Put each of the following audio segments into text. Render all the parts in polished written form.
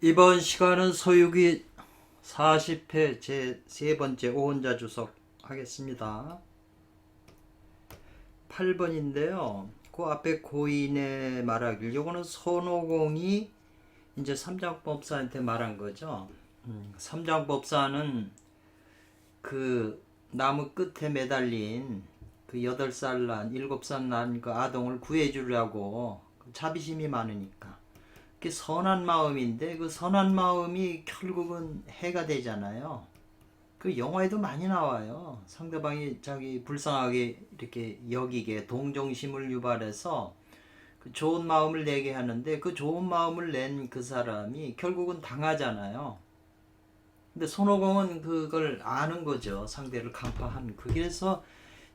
이번 시간은 서유기 40회 제 세 번째 오혼자 주석 하겠습니다. 8번인데요. 그 앞에 고인의 말하길, 요거는 손오공이 이제 삼장법사한테 말한 거죠. 삼장법사는 그 나무 끝에 매달린 그 8살 난, 7살 난 그 아동을 구해주려고 자비심이 많으니까. 그게 선한 마음인데 그 선한 마음이 결국은 해가 되잖아요. 그 영화에도 많이 나와요. 상대방이 자기 불쌍하게 이렇게 여기게 동정심을 유발해서 그 좋은 마음을 내게 하는데 그 좋은 마음을 낸 그 사람이 결국은 당하잖아요. 근데 손오공은 그걸 아는 거죠. 상대를 간파한. 그래서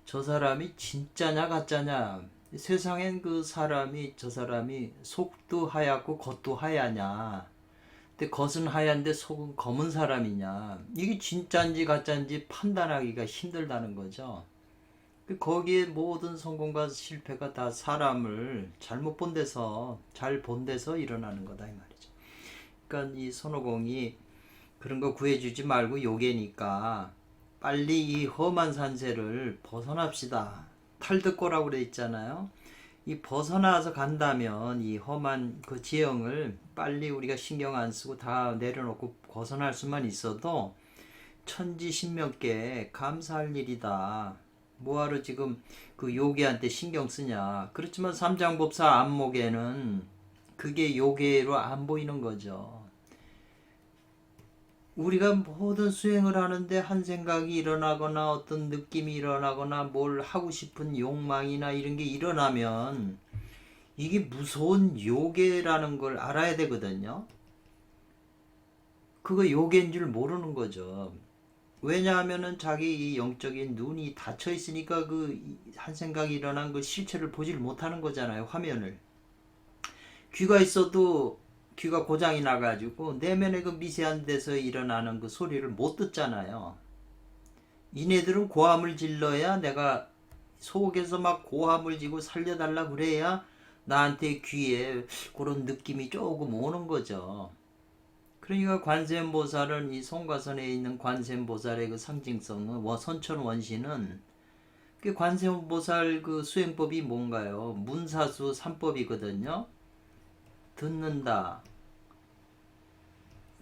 저 사람이 진짜냐 가짜냐, 세상엔 그 사람이, 저 사람이 속도 하얗고 겉도 하얗냐, 근데 겉은 하얀데 속은 검은 사람이냐, 이게 진짜인지 가짜인지 판단하기가 힘들다는 거죠. 거기에 모든 성공과 실패가 다 사람을 잘못 본 데서, 잘 본 데서 일어나는 거다 이 말이죠. 그러니까 이 손오공이 그런 거 구해주지 말고 요괴니까 빨리 이 험한 산세를 벗어납시다. 탈덕고라고 그래 있잖아요. 이 벗어나서 간다면 이 험한 그 지형을 빨리 우리가 신경 안 쓰고 다 내려놓고 벗어날 수만 있어도 천지신명께 감사할 일이다. 뭐하러 지금 그 요괴한테 신경 쓰냐. 그렇지만 삼장법사 안목에는 그게 요괴로 안 보이는 거죠. 우리가 모든 수행을 하는데 한 생각이 일어나거나 어떤 느낌이 일어나거나 뭘 하고 싶은 욕망이나 이런 게 일어나면 이게 무서운 요괴라는 걸 알아야 되거든요. 그거 요괴인 줄 모르는 거죠. 왜냐하면은 자기 이 영적인 눈이 닫혀 있으니까 그 한 생각이 일어난 그 실체를 보질 못하는 거잖아요. 화면을. 귀가 있어도 귀가 고장이 나가지고 내면의 그 미세한 데서 일어나는 그 소리를 못 듣잖아요. 이네들은 고함을 질러야, 내가 속에서 막 고함을 지고 살려달라 그래야 나한테 귀에 그런 느낌이 조금 오는 거죠. 그러니까 관세음보살은, 이 송가선에 있는 관세음보살의 그 상징성은, 선천원시는 그 관세음보살 그 수행법이 뭔가요? 문사수 3법이거든요. 듣는다,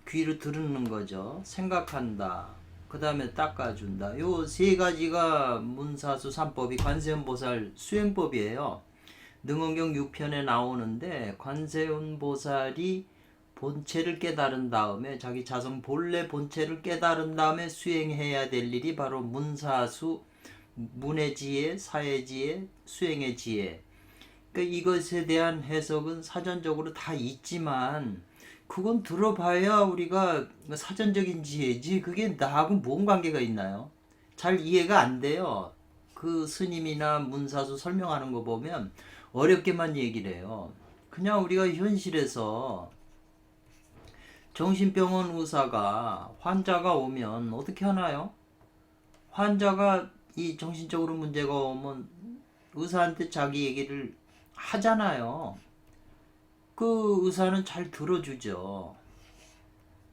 귀로 들은 거죠. 생각한다, 그 다음에 닦아준다. 요 세 가지가 문사수 3법이 관세음보살 수행법이에요. 능언경 6편에 나오는데, 관세음보살이 본체를 깨달은 다음에, 자기 자성 본래 본체를 깨달은 다음에 수행해야 될 일이 바로 문사수, 문의 지혜, 사의 지혜, 수행의 지혜. 그러니까 이것에 대한 해석은 사전적으로 다 있지만 그건 들어봐야 우리가 사전적인 지혜지 그게 나하고 뭔 관계가 있나요? 잘 이해가 안 돼요. 그 스님이나 문사수 설명하는 거 보면 어렵게만 얘기를 해요. 그냥 우리가 현실에서 정신병원 의사가 환자가 오면 어떻게 하나요? 환자가 이 정신적으로 문제가 오면 의사한테 자기 얘기를 하잖아요. 그 의사는 잘 들어주죠.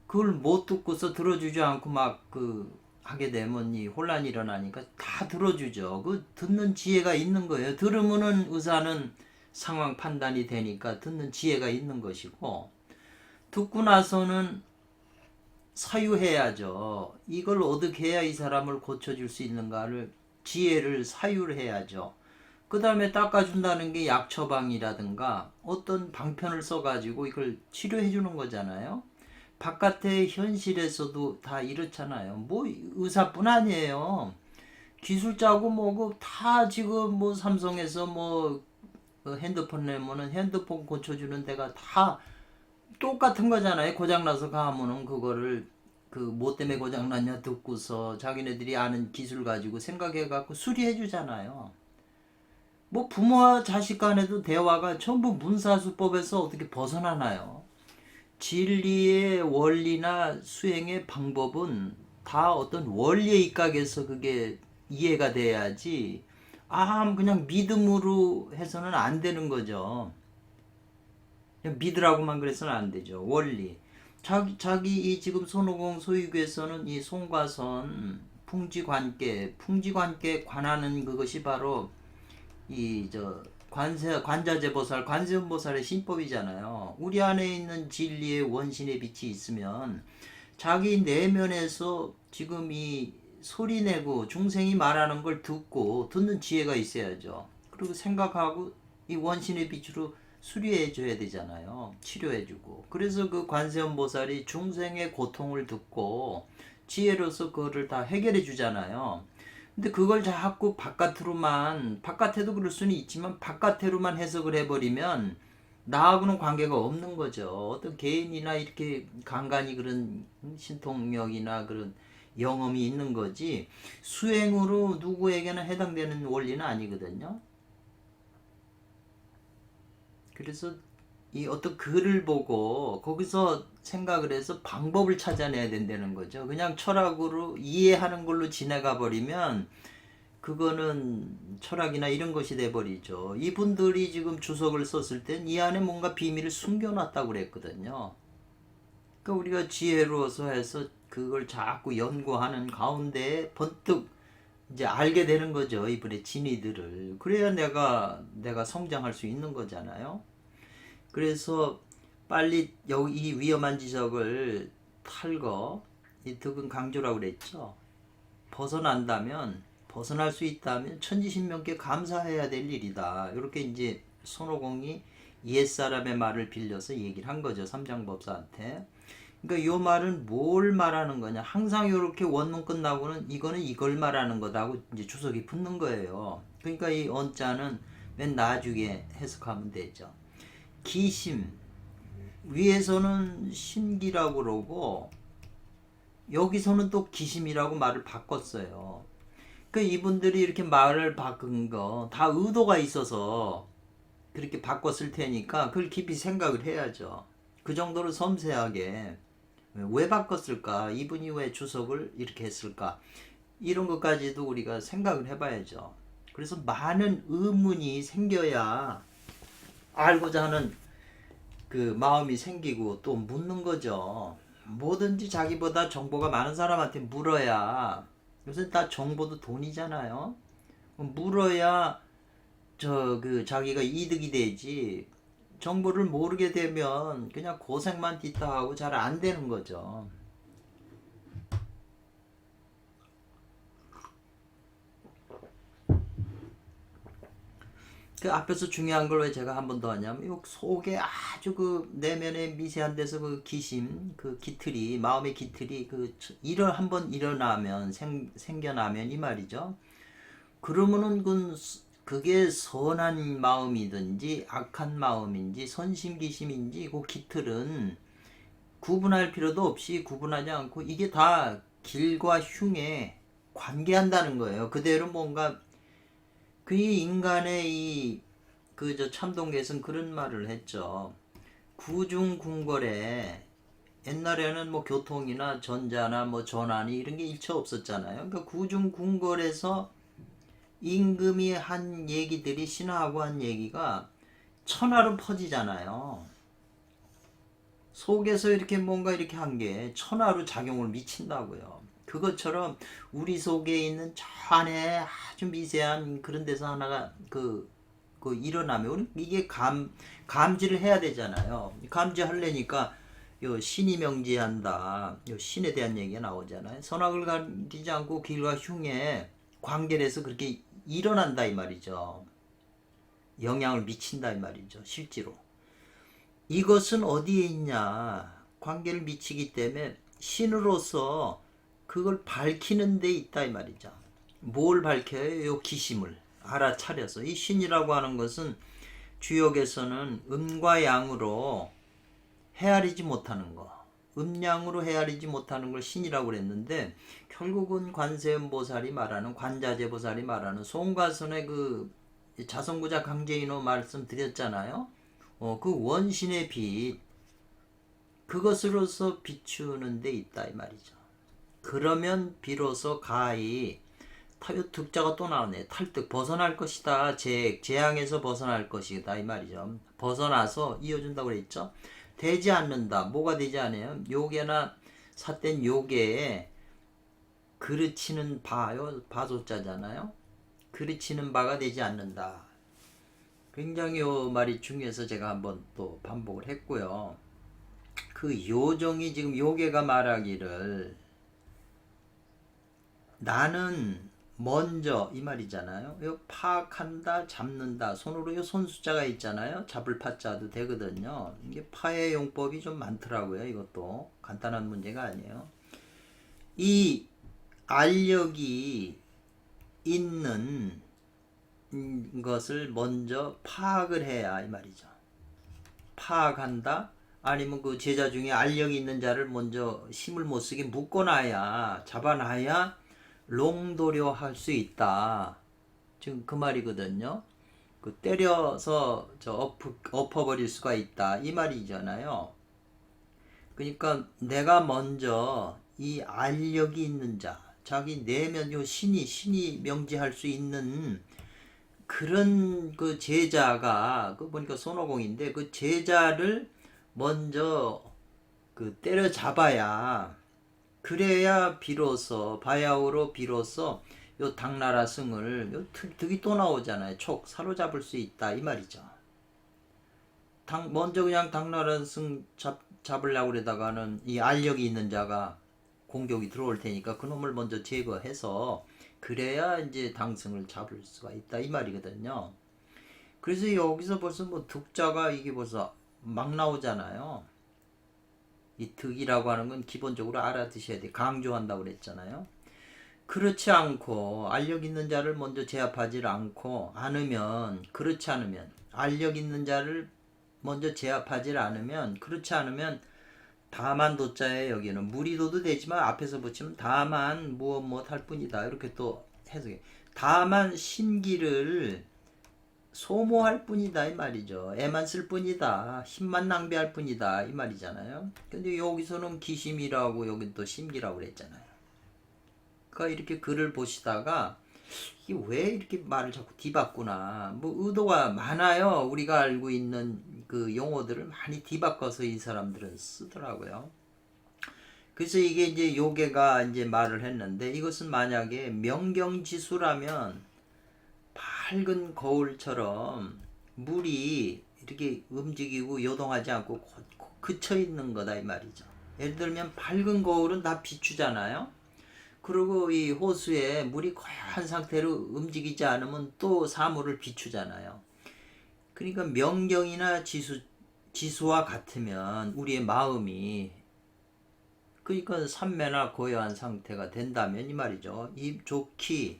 그걸 못 듣고서 들어주지 않고 막 하게 되면 이 혼란이 일어나니까 다 들어주죠. 그 듣는 지혜가 있는 거예요. 들으면은 의사는 상황 판단이 되니까 듣는 지혜가 있는 것이고, 듣고 나서는 사유해야죠. 이걸 어떻게 해야 이 사람을 고쳐줄 수 있는가를, 지혜를 사유를 해야죠. 그 다음에 닦아준다는 게 약 처방이라든가 어떤 방편을 써가지고 이걸 치료해 주는 거잖아요. 바깥의 현실에서도 다 이렇잖아요. 뭐 의사뿐 아니에요. 기술자고 뭐고 다 지금 뭐 삼성에서 뭐 핸드폰 내면은 핸드폰 고쳐주는 데가 다 똑같은 거잖아요. 고장나서 가면은 그거를 그 뭐 때문에 고장났냐 듣고서 자기네들이 아는 기술 가지고 생각해 갖고 수리해 주잖아요. 뭐 부모와 자식 간에도 대화가 전부 문사수법에서 어떻게 벗어나나요? 진리의 원리나 수행의 방법은 다 어떤 원리에 입각해서 그게 이해가 돼야지, 그냥 믿음으로 해서는 안 되는 거죠. 그냥 믿으라고만 그래서는 안 되죠. 원리. 자기 이 지금 손오공 소유교에서는 이 송과선 풍지관계 관하는 그것이 바로 이 관자재보살 관세음보살의 신법이잖아요. 우리 안에 있는 진리의 원신의 빛이 있으면 자기 내면에서 지금 이 소리내고 중생이 말하는 걸 듣는 지혜가 있어야죠. 그리고 생각하고 이 원신의 빛으로 수리해 줘야 되잖아요. 치료해 주고. 그래서 그 관세음보살이 중생의 고통을 듣고 지혜로서 그거를 다 해결해 주잖아요. 근데 그걸 자꾸 바깥에도 그럴 수는 있지만 바깥으로만 해석을 해버리면 나하고는 관계가 없는 거죠. 어떤 개인이나 이렇게 간간히 그런 신통력이나 그런 영험이 있는 거지 수행으로 누구에게나 해당되는 원리는 아니거든요. 그래서 이 어떤 글을 보고 거기서 생각을 해서 방법을 찾아내야 된다는 거죠. 그냥 철학으로 이해하는 걸로 지나가 버리면 그거는 철학이나 이런 것이 돼버리죠. 이분들이 지금 주석을 썼을 땐 이 안에 뭔가 비밀을 숨겨놨다고 그랬거든요. 그러니까 우리가 지혜로워서 해서 그걸 자꾸 연구하는 가운데 번뜩 이제 알게 되는 거죠. 이분의 진의들을. 그래야 내가 성장할 수 있는 거잖아요. 그래서 빨리 여기 이 위험한 지적을 탈거, 이 득은 강조라고 그랬죠. 벗어날 수 있다면 천지신명께 감사해야 될 일이다. 이렇게 이제 손오공이 옛사람의 말을 빌려서 얘기를 한 거죠. 삼장법사한테. 그러니까 이 말은 뭘 말하는 거냐. 항상 이렇게 원문 끝나고는 이거는 이걸 말하는 거다고 이제 주석이 붙는 거예요. 그러니까 이 언자는 맨 나중에 해석하면 되죠. 기심. 위에서는 신기라고 그러고 여기서는 또 기심이라고 말을 바꿨어요. 그 이분들이 이렇게 말을 바꾼 거 다 의도가 있어서 그렇게 바꿨을 테니까 그걸 깊이 생각을 해야죠. 그 정도로 섬세하게 왜 바꿨을까? 이분이 왜 주석을 이렇게 했을까? 이런 것까지도 우리가 생각을 해봐야죠. 그래서 많은 의문이 생겨야 알고자 하는 그 마음이 생기고 또 묻는 거죠. 뭐든지 자기보다 정보가 많은 사람한테 물어야, 요새 다 정보도 돈이잖아요. 물어야 자기가 이득이 되지. 정보를 모르게 되면 그냥 고생만 뒤따 하고 잘 안 되는 거죠. 그 앞에서 중요한 걸 왜 제가 한 번 더 하냐면 요 속에 아주 그 내면의 미세한 데서 그 기심, 그 기틀이, 마음의 기틀이 한번 일어나면 생겨나면 이 말이죠. 그러면은 그게 선한 마음이든지 악한 마음인지 선심기심인지 그 기틀은 구분할 필요도 없이 구분하지 않고 이게 다 길과 흉에 관계한다는 거예요. 그대로 뭔가 그 인간의 참동계에서는 그런 말을 했죠. 구중궁궐에 옛날에는 뭐 교통이나 전자나 뭐 전환이 이런 게 일체 없었잖아요. 그러니까 구중궁궐에서 임금이 한 얘기들이 신하하고 한 얘기가 천하로 퍼지잖아요. 속에서 이렇게 뭔가 이렇게 한 게 천하로 작용을 미친다고요. 그것처럼 우리 속에 있는 저 안에 아주 미세한 그런 데서 하나가 일어나면 이게 감지를 해야 되잖아요. 감지하려니까 요 신이 명지한다. 요 신에 대한 얘기가 나오잖아요. 선악을 가리지 않고 길과 흉에 관계해서 그렇게 일어난다 이 말이죠. 영향을 미친다 이 말이죠. 실제로. 이것은 어디에 있냐? 관계를 미치기 때문에 신으로서 그걸 밝히는 데 있다 이 말이죠. 뭘 밝혀요? 요 기심을 알아차려서. 이 신이라고 하는 것은 주역에서는 음과 양으로 헤아리지 못하는 거, 음양으로 헤아리지 못하는 걸 신이라고 그랬는데 결국은 관세음보살이 말하는, 관자재보살이 말하는 송가선의 그 자성구자 강제인호 말씀드렸잖아요. 그 원신의 빛, 그것으로서 비추는 데 있다 이 말이죠. 그러면 비로소 가히 득자가 또 나오네. 탈득, 벗어날 것이다. 재앙에서 벗어날 것이다 이 말이죠. 벗어나서 이어준다고 그랬죠. 되지 않는다. 뭐가 되지 않아요? 요괴나 삿된 요괴에 그르치는 바요. 바소자잖아요. 그르치는 바가 되지 않는다. 굉장히 요 말이 중요해서 제가 한번 또 반복을 했고요. 그 요정이 지금 요괴가 말하기를 나는 먼저 이 말이잖아요. 요 파악한다, 잡는다. 손으로 요 손숫자가 있잖아요. 잡을 파자도 되거든요. 이게 파의 용법이 좀 많더라고요. 이것도 간단한 문제가 아니에요. 이 알력이 있는 것을 먼저 파악을 해야 이 말이죠. 파악한다. 아니면 그 제자 중에 알력이 있는 자를 먼저 힘을 못 쓰게 묶어놔야 잡아놔야 롱도려 할 수 있다. 지금 그 말이거든요. 그 때려서 엎어버릴 수가 있다. 이 말이잖아요. 그러니까 내가 먼저 이 알력이 있는 자, 자기 내면 요 신이 명지할 수 있는 그런 그 제자가 그 보니까 손오공인데 그 제자를 먼저 그 때려잡아야 그래야 비로소 바야흐로 비로소 요 당나라 승을 요 득이 또 나오잖아요. 촉 사로잡을 수 있다 이 말이죠. 먼저 그냥 당나라 승 잡으려고 그러다가는 이 알력이 있는 자가 공격이 들어올 테니까 그놈을 먼저 제거해서 그래야 이제 당승을 잡을 수가 있다 이 말이거든요. 그래서 여기서 벌써 뭐 득자가 이게 벌써 막 나오잖아요. 이 득이라고 하는 건 기본적으로 알아두셔야 돼. 강조한다고 그랬잖아요. 그렇지 않고 알력 있는 자를 먼저 제압하지 않으면 그렇지 않으면 알력 있는 자를 먼저 제압하지 않으면 그렇지 않으면 다만 도자에 여기는 무리도도 되지만 앞에서 붙이면 다만 무엇 할 뿐이다. 이렇게 또 해석해. 다만 심기를 소모할 뿐이다 이 말이죠. 애만 쓸 뿐이다. 힘만 낭비할 뿐이다 이 말이잖아요. 근데 여기서는 기심이라고 여긴 또 심기라고 그랬잖아요. 그러니까 이렇게 글을 보시다가 이게 왜 이렇게 말을 자꾸 뒤바꾸나 뭐 의도가 많아요. 우리가 알고 있는 그 용어들을 많이 뒤바꿔서 이 사람들은 쓰더라고요. 그래서 이게 이제 요괴가 이제 말을 했는데 이것은 만약에 명경지수라면 밝은 거울처럼 물이 이렇게 움직이고 요동하지 않고 그쳐 있는 거다 이 말이죠. 예를 들면 밝은 거울은 다 비추잖아요. 그리고 이 호수에 물이 고요한 상태로 움직이지 않으면 또 사물을 비추잖아요. 그러니까 명경이나 지수와 같으면 우리의 마음이 그러니까 삼매나 고요한 상태가 된다면 이 말이죠. 이 좋기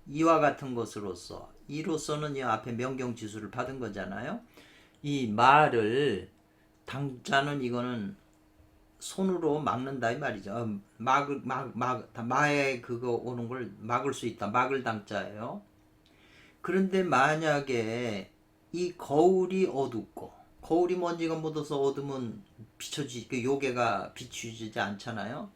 이와 같은 것으로서 이로서는 이 앞에 명경지수를 받은 거잖아요. 이 말을 당자는 이거는 손으로 막는다 이 말이죠. 마에 그거 오는 걸 막을 수 있다. 막을 당자예요. 그런데 만약에 이 거울이 어둡고 거울이 먼지가 묻어서 어두면 그 요괴가 비추지지 않잖아요.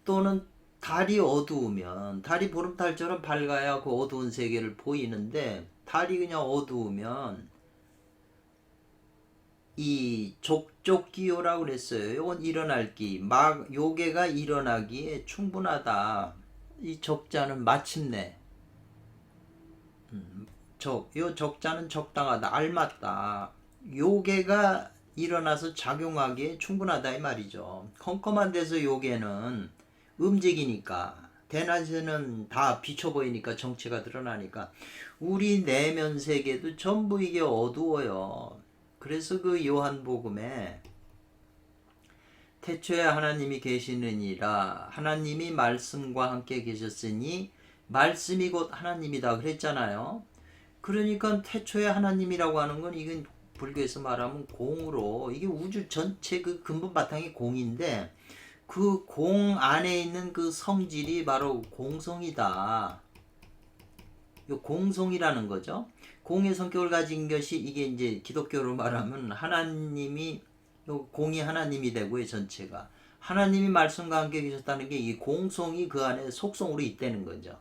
또는 달이 어두우면 달이 보름달처럼 밝아야 그 어두운 세계를 보이는데 달이 그냥 어두우면 이 족족기요라고 그랬어요. 이건 일어날 기, 요괴가 일어나기에 충분하다. 이 적자는 마침내 요 적자는 적당하다, 알맞다. 요괴가 일어나서 작용하기에 충분하다 이 말이죠. 컴컴한 데서 요괴는 움직이니까 대낮에는 다 비쳐 보이니까 정체가 드러나니까 우리 내면 세계도 전부 이게 어두워요. 그래서 그 요한복음에 태초에 하나님이 계시느니라 하나님이 말씀과 함께 계셨으니 말씀이 곧 하나님이다 그랬잖아요. 그러니까 태초에 하나님이라고 하는 건 이건 불교에서 말하면 공으로 이게 우주 전체 그 근본 바탕이 공인데 그 공 안에 있는 그 성질이 바로 공성이다. 요 공성이라는 거죠. 공의 성격을 가진 것이 이게 이제 기독교로 말하면 하나님이 요 공이 하나님이 되고요 전체가 하나님이 말씀과 함께 계셨다는 게 이 공성이 그 안에 속성으로 있다는 거죠.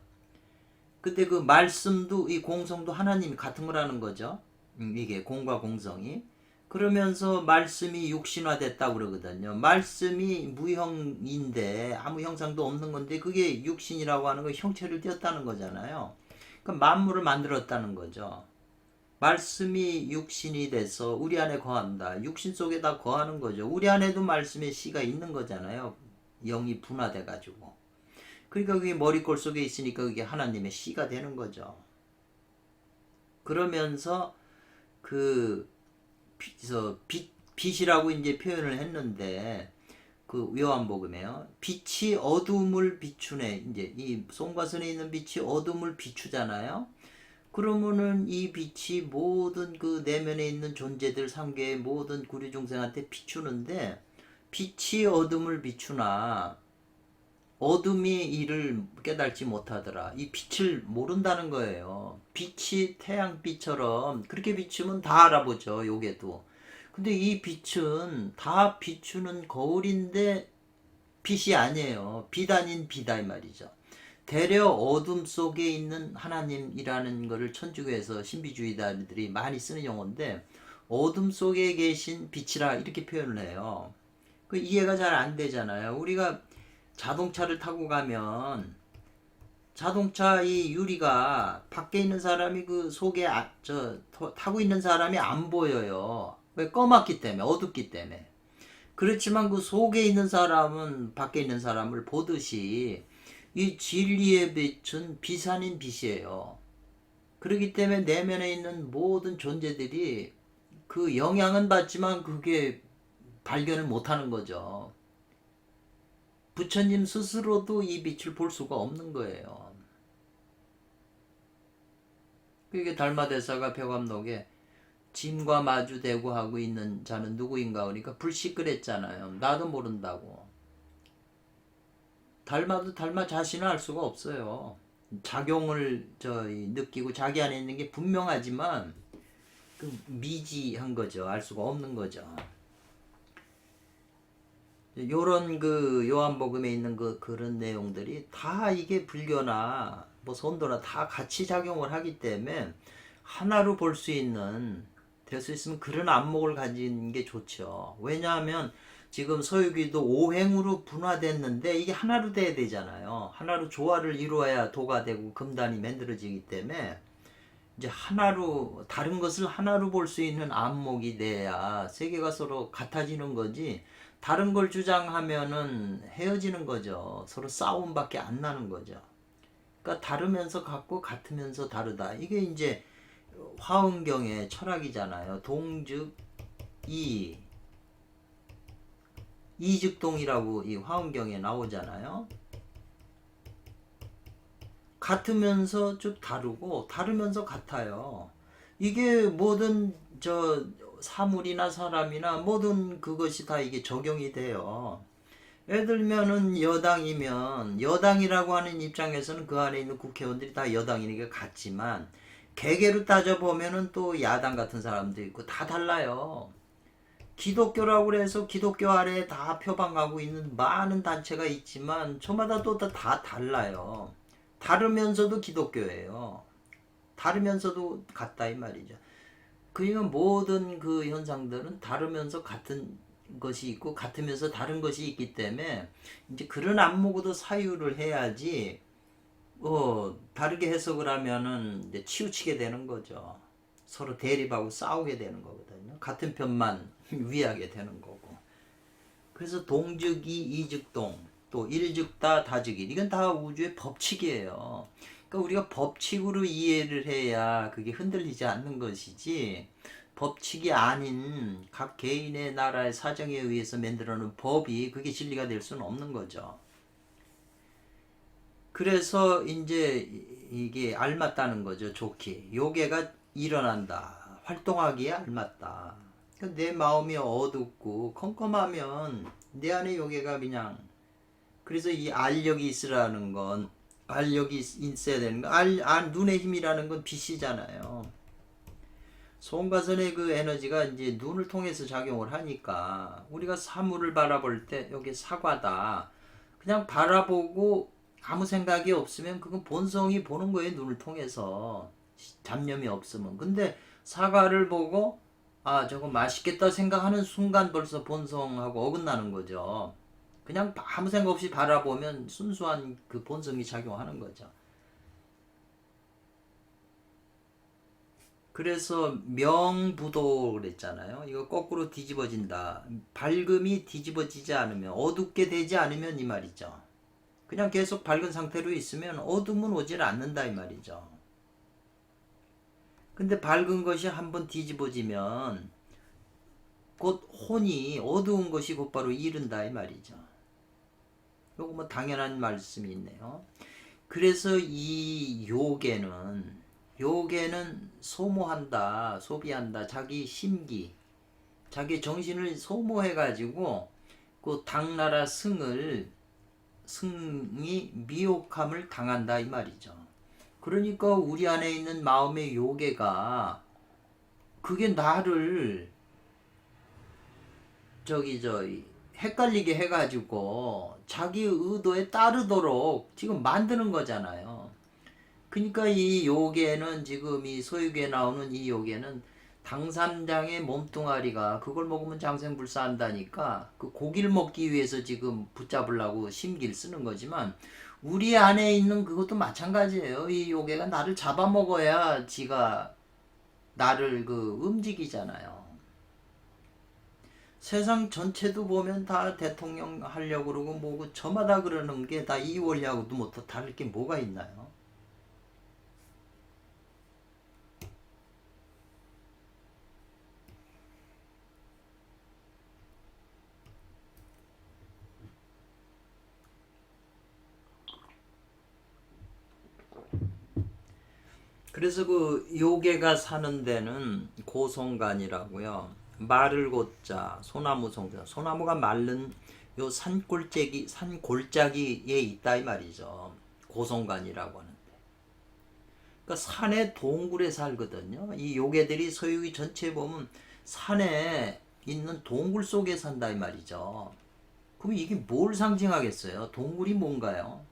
근데 그 말씀도 이 공성도 하나님이 같은 거라는 거죠. 이게 공과 공성이 그러면서 말씀이 육신화됐다고 그러거든요. 말씀이 무형인데 아무 형상도 없는 건데 그게 육신이라고 하는 거 형체를 띄었다는 거잖아요. 그러니까 만물을 만들었다는 거죠. 말씀이 육신이 돼서 우리 안에 거한다. 육신 속에다 거하는 거죠. 우리 안에도 말씀의 씨가 있는 거잖아요. 영이 분화돼 가지고. 그러니까 그게 머리꼴 속에 있으니까 그게 하나님의 씨가 되는 거죠. 그러면서 그 빛이라고 이제 표현을 했는데 그 요한복음에요. 빛이 어둠을 비추네. 이제 이 송과선에 있는 빛이 어둠을 비추잖아요. 그러면은 이 빛이 모든 그 내면에 있는 존재들 상계의 모든 구류 중생한테 비추는데 빛이 어둠을 비추나 어둠이 이를 깨달지 못하더라. 이 빛을 모른다는 거예요. 빛이 태양빛처럼 그렇게 비추면 다 알아보죠. 요게도. 근데 이 빛은 다 비추는 거울인데 빛이 아니에요. 빛 아닌 빛이다 이 말이죠. 대려 어둠 속에 있는 하나님이라는 것을 천주교에서 신비주의자들이 많이 쓰는 용어인데 어둠 속에 계신 빛이라 이렇게 표현을 해요. 그 이해가 잘 안 되잖아요. 우리가 자동차를 타고 가면 자동차 이 유리가 밖에 있는 사람이 그 속에 타고 있는 사람이 안 보여요. 왜? 검었기 때문에, 어둡기 때문에. 그렇지만 그 속에 있는 사람은 밖에 있는 사람을 보듯이 이 진리의 빛은 빛 아닌 빛이에요. 그렇기 때문에 내면에 있는 모든 존재들이 그 영향은 받지만 그게 발견을 못하는 거죠. 부처님 스스로도 이 빛을 볼 수가 없는 거예요. 그게 달마대사가 벼감록에 짐과 마주대고 하고 있는 자는 누구인가 그러니까 불시끄랬잖아요. 나도 모른다고. 달마도 달마 자신을 알 수가 없어요. 작용을 느끼고 자기 안에 있는 게 분명하지만 그 미지한 거죠. 알 수가 없는 거죠. 요런 그 요한복음에 있는 그런 내용들이 다 이게 불교나 뭐 선도나 다 같이 작용을 하기 때문에 하나로 볼 수 있는 될 수 있으면 그런 안목을 가진 게 좋죠. 왜냐하면 지금 서유기도 오행으로 분화됐는데 이게 하나로 돼야 되잖아요. 하나로 조화를 이루어야 도가 되고 금단이 만들어지기 때문에 이제 하나로 다른 것을 하나로 볼 수 있는 안목이 돼야 세계가 서로 같아지는 거지. 다른 걸 주장하면은 헤어지는 거죠. 서로 싸움밖에 안 나는 거죠. 그러니까 다르면서 같고 같으면서 다르다. 이게 이제 화엄경의 철학이잖아요. 동즉 이 이즉동이라고 이 화엄경에 나오잖아요. 같으면서 쭉 다르고 다르면서 같아요. 이게 모든 사물이나 사람이나 모든 그것이 다 이게 적용이 돼요. 예를 들면은 여당이면 여당이라고 하는 입장에서는 그 안에 있는 국회의원들이 다 여당이니까 같지만 개개로 따져보면은 또 야당 같은 사람도 있고 다 달라요. 기독교라고 해서 기독교 아래에 다 표방하고 있는 많은 단체가 있지만 저마다 또 다 달라요. 다르면서도 기독교예요. 다르면서도 같다 이 말이죠. 그러니까 모든 그 현상들은 다르면서 같은 것이 있고 같으면서 다른 것이 있기 때문에 이제 그런 안목으로 사유를 해야지 다르게 해석을 하면은 이제 치우치게 되는 거죠. 서로 대립하고 싸우게 되는 거거든요. 같은 편만 위하게 되는 거고. 그래서 동즉이 이즉동 또 일즉다 다즉일 이건 다 우주의 법칙이에요. 그러니까 우리가 법칙으로 이해를 해야 그게 흔들리지 않는 것이지 법칙이 아닌 각 개인의 나라의 사정에 의해서 만들어 놓은 법이 그게 진리가 될 수는 없는 거죠. 그래서 이제 이게 알맞다는 거죠. 좋게 요괴가 일어난다 활동하기에 알맞다. 그러니까 내 마음이 어둡고 컴컴하면 내 안에 요괴가 그냥 그래서 이 알력이 있으라는 건 알력이 있어야 되는 거 눈의 힘이라는 건 빛이잖아요. 송가선의 그 에너지가 이제 눈을 통해서 작용을 하니까 우리가 사물을 바라볼 때 여기 사과다 그냥 바라보고 아무 생각이 없으면 그건 본성이 보는 거예요. 눈을 통해서 잡념이 없으면. 근데 사과를 보고 아 저거 맛있겠다 생각하는 순간 벌써 본성하고 어긋나는 거죠. 그냥 아무 생각 없이 바라보면 순수한 그 본성이 작용하는 거죠. 그래서 명부도 그랬잖아요. 이거 거꾸로 뒤집어진다. 밝음이 뒤집어지지 않으면, 어둡게 되지 않으면 이 말이죠. 그냥 계속 밝은 상태로 있으면 어둠은 오질 않는다 이 말이죠. 근데 밝은 것이 한번 뒤집어지면 곧 혼이 어두운 것이 곧바로 이른다 이 말이죠. 요거 뭐 당연한 말씀이 있네요. 그래서 이 요괴는 소모한다, 소비한다, 자기 심기, 자기 정신을 소모해가지고 그 당나라 승이 미혹함을 당한다 이 말이죠. 그러니까 우리 안에 있는 마음의 요괴가 그게 나를 헷갈리게 해가지고 자기 의도에 따르도록 지금 만드는 거잖아요. 그러니까 이 요괴는 지금 이 소유기에 나오는 이 요괴는 당삼장의 몸뚱아리가 그걸 먹으면 장생불사한다니까 그 고기를 먹기 위해서 지금 붙잡으려고 심기를 쓰는 거지만 우리 안에 있는 그것도 마찬가지예요. 이 요괴가 나를 잡아먹어야 지가 나를 움직이잖아요. 세상 전체도 보면 다 대통령 하려고 그러고 뭐고 저마다 그러는 게 다 이 원리하고도 뭐 더 다를 게 뭐가 있나요? 그래서 그 요괴가 사는 데는 고성간이라고요. 말을 곧자 소나무 성자, 소나무가 마른 요 산골짜기에 있다 이 말이죠. 고성간이라고 하는데. 그러니까 산의 동굴에 살거든요. 이 요괴들이 서유기 전체에 보면 산에 있는 동굴 속에 산다 이 말이죠. 그럼 이게 뭘 상징하겠어요? 동굴이 뭔가요?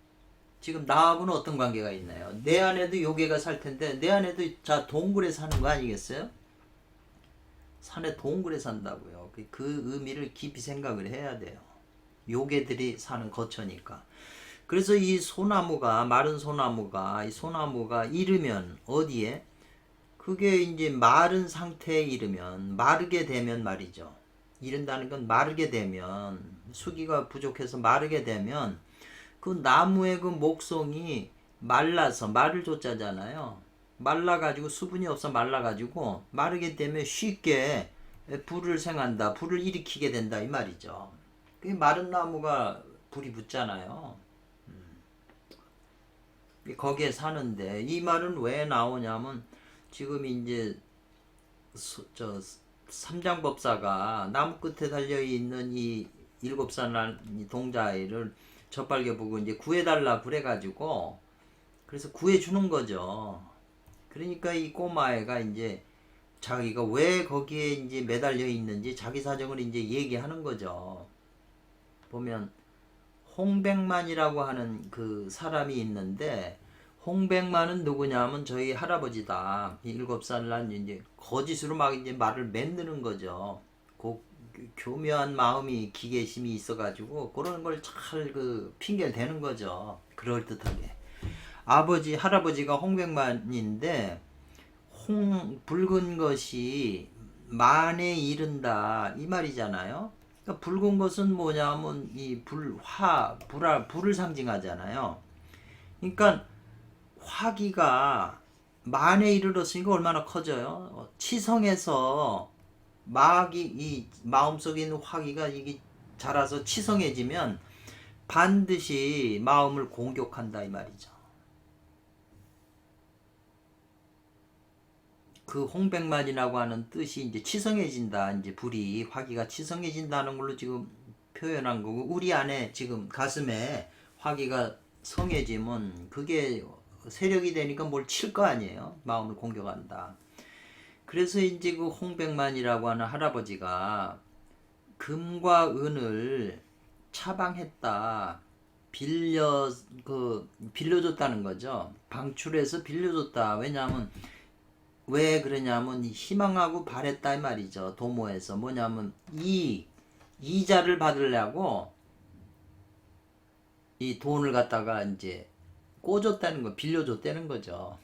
지금 나하고는 어떤 관계가 있나요? 내 안에도 요괴가 살 텐데 내 안에도 자 동굴에 사는 거 아니겠어요? 산에 동굴에 산다고요. 그 의미를 깊이 생각을 해야 돼요. 요괴들이 사는 거처니까. 그래서 이 소나무가 마른 소나무가 이 소나무가 이르면 어디에? 그게 이제 마른 상태에 이르면 마르게 되면 말이죠. 이른다는 건 마르게 되면 수기가 부족해서 마르게 되면 그 나무의 그 목성이 말라서 말을 조자잖아요. 말라가지고 수분이 없어 말라가지고 마르게 되면 쉽게 불을 생한다. 불을 일으키게 된다 이 말이죠. 그 마른 나무가 불이 붙잖아요. 거기에 사는데 이 말은 왜 나오냐면 지금 이제 저 삼장법사가 나무 끝에 달려 있는 이 7살 동자아이를 젖발개 보고 이제 구해달라 그래가지고 그래서 구해주는 거죠. 그러니까 이 꼬마애가 이제 자기가 왜 거기에 이제 매달려 있는지 자기 사정을 이제 얘기하는 거죠. 보면 홍백만이라고 하는 그 사람이 있는데 홍백만은 누구냐면 저희 할아버지다. 7살 난 이제 거짓으로 막 이제 말을 만드는 거죠. 교묘한 마음이 기계심이 있어가지고 그런 걸 잘 핑계를 대는 거죠. 그럴듯하게. 할아버지가 홍백만인데 붉은 것이 만에 이른다 이 말이잖아요. 그러니까 붉은 것은 뭐냐면 이 불을 상징하잖아요. 그러니까 화기가 만에 이르렀으니까 얼마나 커져요. 치성해서 이 마음속에 있는 화기가 이게 자라서 치성해지면 반드시 마음을 공격한다 이 말이죠. 그 홍백만이라고 하는 뜻이 이제 치성해진다. 이제 불이 화기가 치성해진다는 걸로 지금 표현한 거고 우리 안에 지금 가슴에 화기가 성해지면 그게 세력이 되니까 뭘 칠 거 아니에요. 마음을 공격한다. 그래서 이제 그 홍백만이라고 하는 할아버지가 금과 은을 차방했다. 빌려줬다는 거죠. 방출해서 빌려줬다. 왜냐하면 왜 그러냐면 희망하고 바랬다 이 말이죠. 도모에서 뭐냐면 이자를 받으려고 이 돈을 갖다가 이제 꿔줬다는 거, 빌려줬다는 거죠.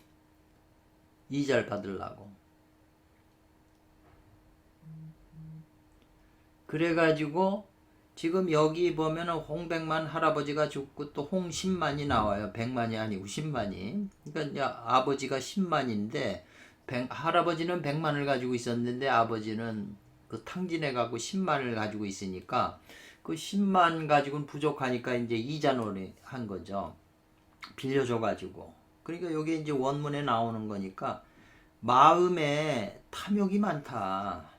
이자를 받으려고. 그래가지고 지금 여기 보면은 홍백만 할아버지가 죽고 또 홍10만이 나와요. 100만이 아니고 10만이. 그러니까 이제 아버지가 10만인데 할아버지는 100만을 가지고 있었는데 아버지는 그 탕진해 갖고 10만을 가지고 있으니까 그 10만 가지고는 부족하니까 이제 이자 놀이 한 거죠. 빌려줘 가지고. 그러니까 여기 이제 원문에 나오는 거니까 마음에 탐욕이 많다.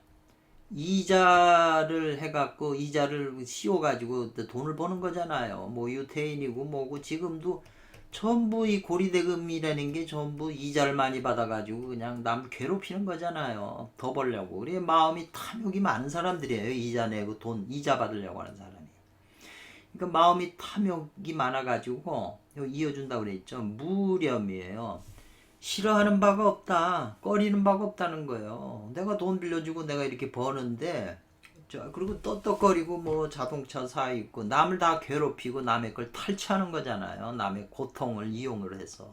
이자를 해갖고 이자를 씌워가지고 돈을 버는 거잖아요. 뭐 유태인이고 뭐고 지금도 전부 이 고리대금이라는 게 전부 이자를 많이 받아가지고 그냥 남 괴롭히는 거잖아요. 더 벌려고. 우리 마음이 탐욕이 많은 사람들이에요. 이자 내고 돈 이자 받으려고 하는 사람이. 그러니까 마음이 탐욕이 많아가지고 이어준다고 그랬죠. 무렴이에요. 싫어하는 바가 없다. 꺼리는 바가 없다는 거예요. 내가 돈 빌려주고 내가 이렇게 버는데 그리고 떳떳거리고 뭐 자동차 사 있고 남을 다 괴롭히고 남의 걸 탈취하는 거잖아요. 남의 고통을 이용을 해서.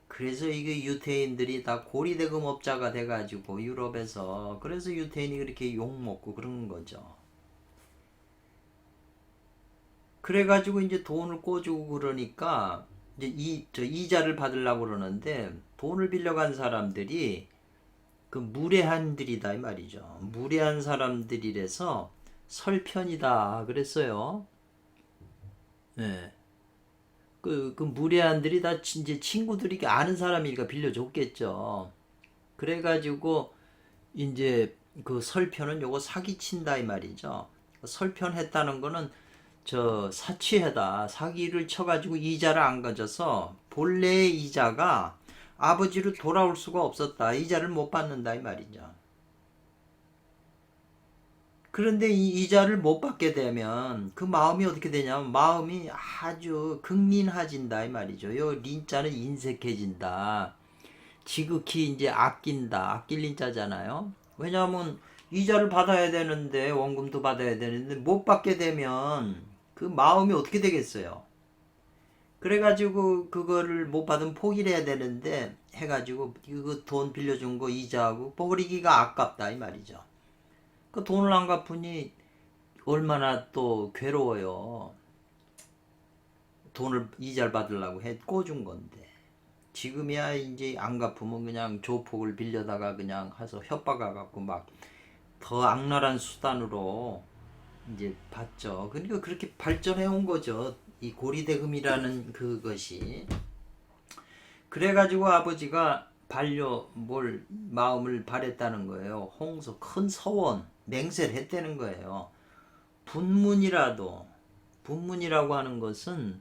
그래서 이게 유태인들이 다 고리대금업자가 돼가지고 유럽에서 그래서 유태인이 그렇게 욕먹고 그런 거죠. 그래가지고 이제 돈을 꿔주고 그러니까 이제 이자를 받으려고 그러는데 돈을 빌려간 사람들이 그 무례한들이다 이 말이죠. 무례한 사람들이라서 설편이다 그랬어요. 예. 그 무례한들이 다 이제 친구들이 아는 사람이니까 빌려줬겠죠. 그래가지고 이제 그 설편은 요거 사기친다 이 말이죠. 설편했다는 거는 저 사치해다 사기를 쳐가지고 이자를 안 가져서 본래의 이자가 아버지로 돌아올 수가 없었다. 이자를 못 받는다 이 말이죠. 그런데 이 이자를 못 받게 되면 그 마음이 어떻게 되냐면 마음이 아주 극린해진다 이 말이죠. 요 린자는 인색해진다. 지극히 이제 아낀다. 아낄 린자잖아요. 왜냐하면 이자를 받아야 되는데 원금도 받아야 되는데 못 받게 되면 그 마음이 어떻게 되겠어요? 그래가지고 그거를 못 받으면 포기를 해야 되는데 해가지고 그 돈 빌려준 거 이자하고 버리기가 아깝다 이 말이죠. 그 돈을 안 갚으니 얼마나 또 괴로워요. 돈을 이자를 받으려고 해 꿔준 건데 지금이야 이제 안 갚으면 그냥 조폭을 빌려다가 그냥 해서 협박해 갖고 막 더 악랄한 수단으로 이제 받죠. 그러니까 그렇게 발전해 온 거죠. 이 고리대금이라는 그것이. 그래가지고 아버지가 마음을 바랬다는 거예요. 홍서 큰 서원 맹세를 했다는 거예요. 분문이라고 하는 것은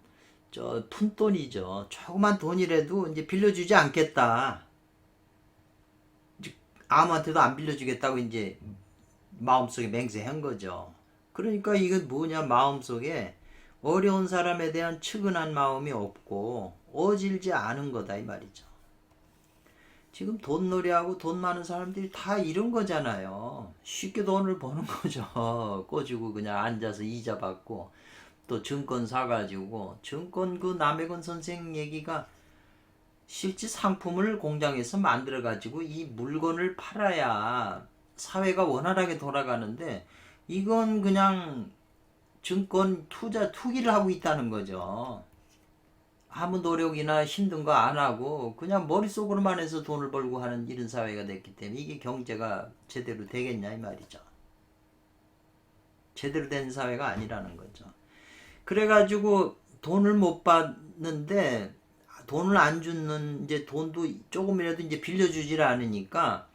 저 푼돈이죠. 조그만 돈이라도 이제 빌려주지 않겠다. 아무한테도 안 빌려주겠다고 이제 마음속에 맹세한 거죠. 그러니까 이건 뭐냐 마음속에 어려운 사람에 대한 측은한 마음이 없고 어질지 않은 거다 이 말이죠. 지금 돈놀이하고 돈 많은 사람들이 다 이런 거잖아요. 쉽게 돈을 버는 거죠. 꿔주고 그냥 앉아서 이자 받고 또 증권 사가지고 증권 그 남해건 선생 얘기가 실제 상품을 공장에서 만들어가지고 이 물건을 팔아야 사회가 원활하게 돌아가는데 이건 그냥 증권 투기를 하고 있다는 거죠. 아무 노력이나 힘든 거 안 하고 그냥 머릿속으로만 해서 돈을 벌고 하는 이런 사회가 됐기 때문에 이게 경제가 제대로 되겠냐 이 말이죠. 제대로 된 사회가 아니라는 거죠. 그래가지고 돈을 못 받는데 돈을 안 주는 이제 돈도 조금이라도 이제 빌려주질 않으니까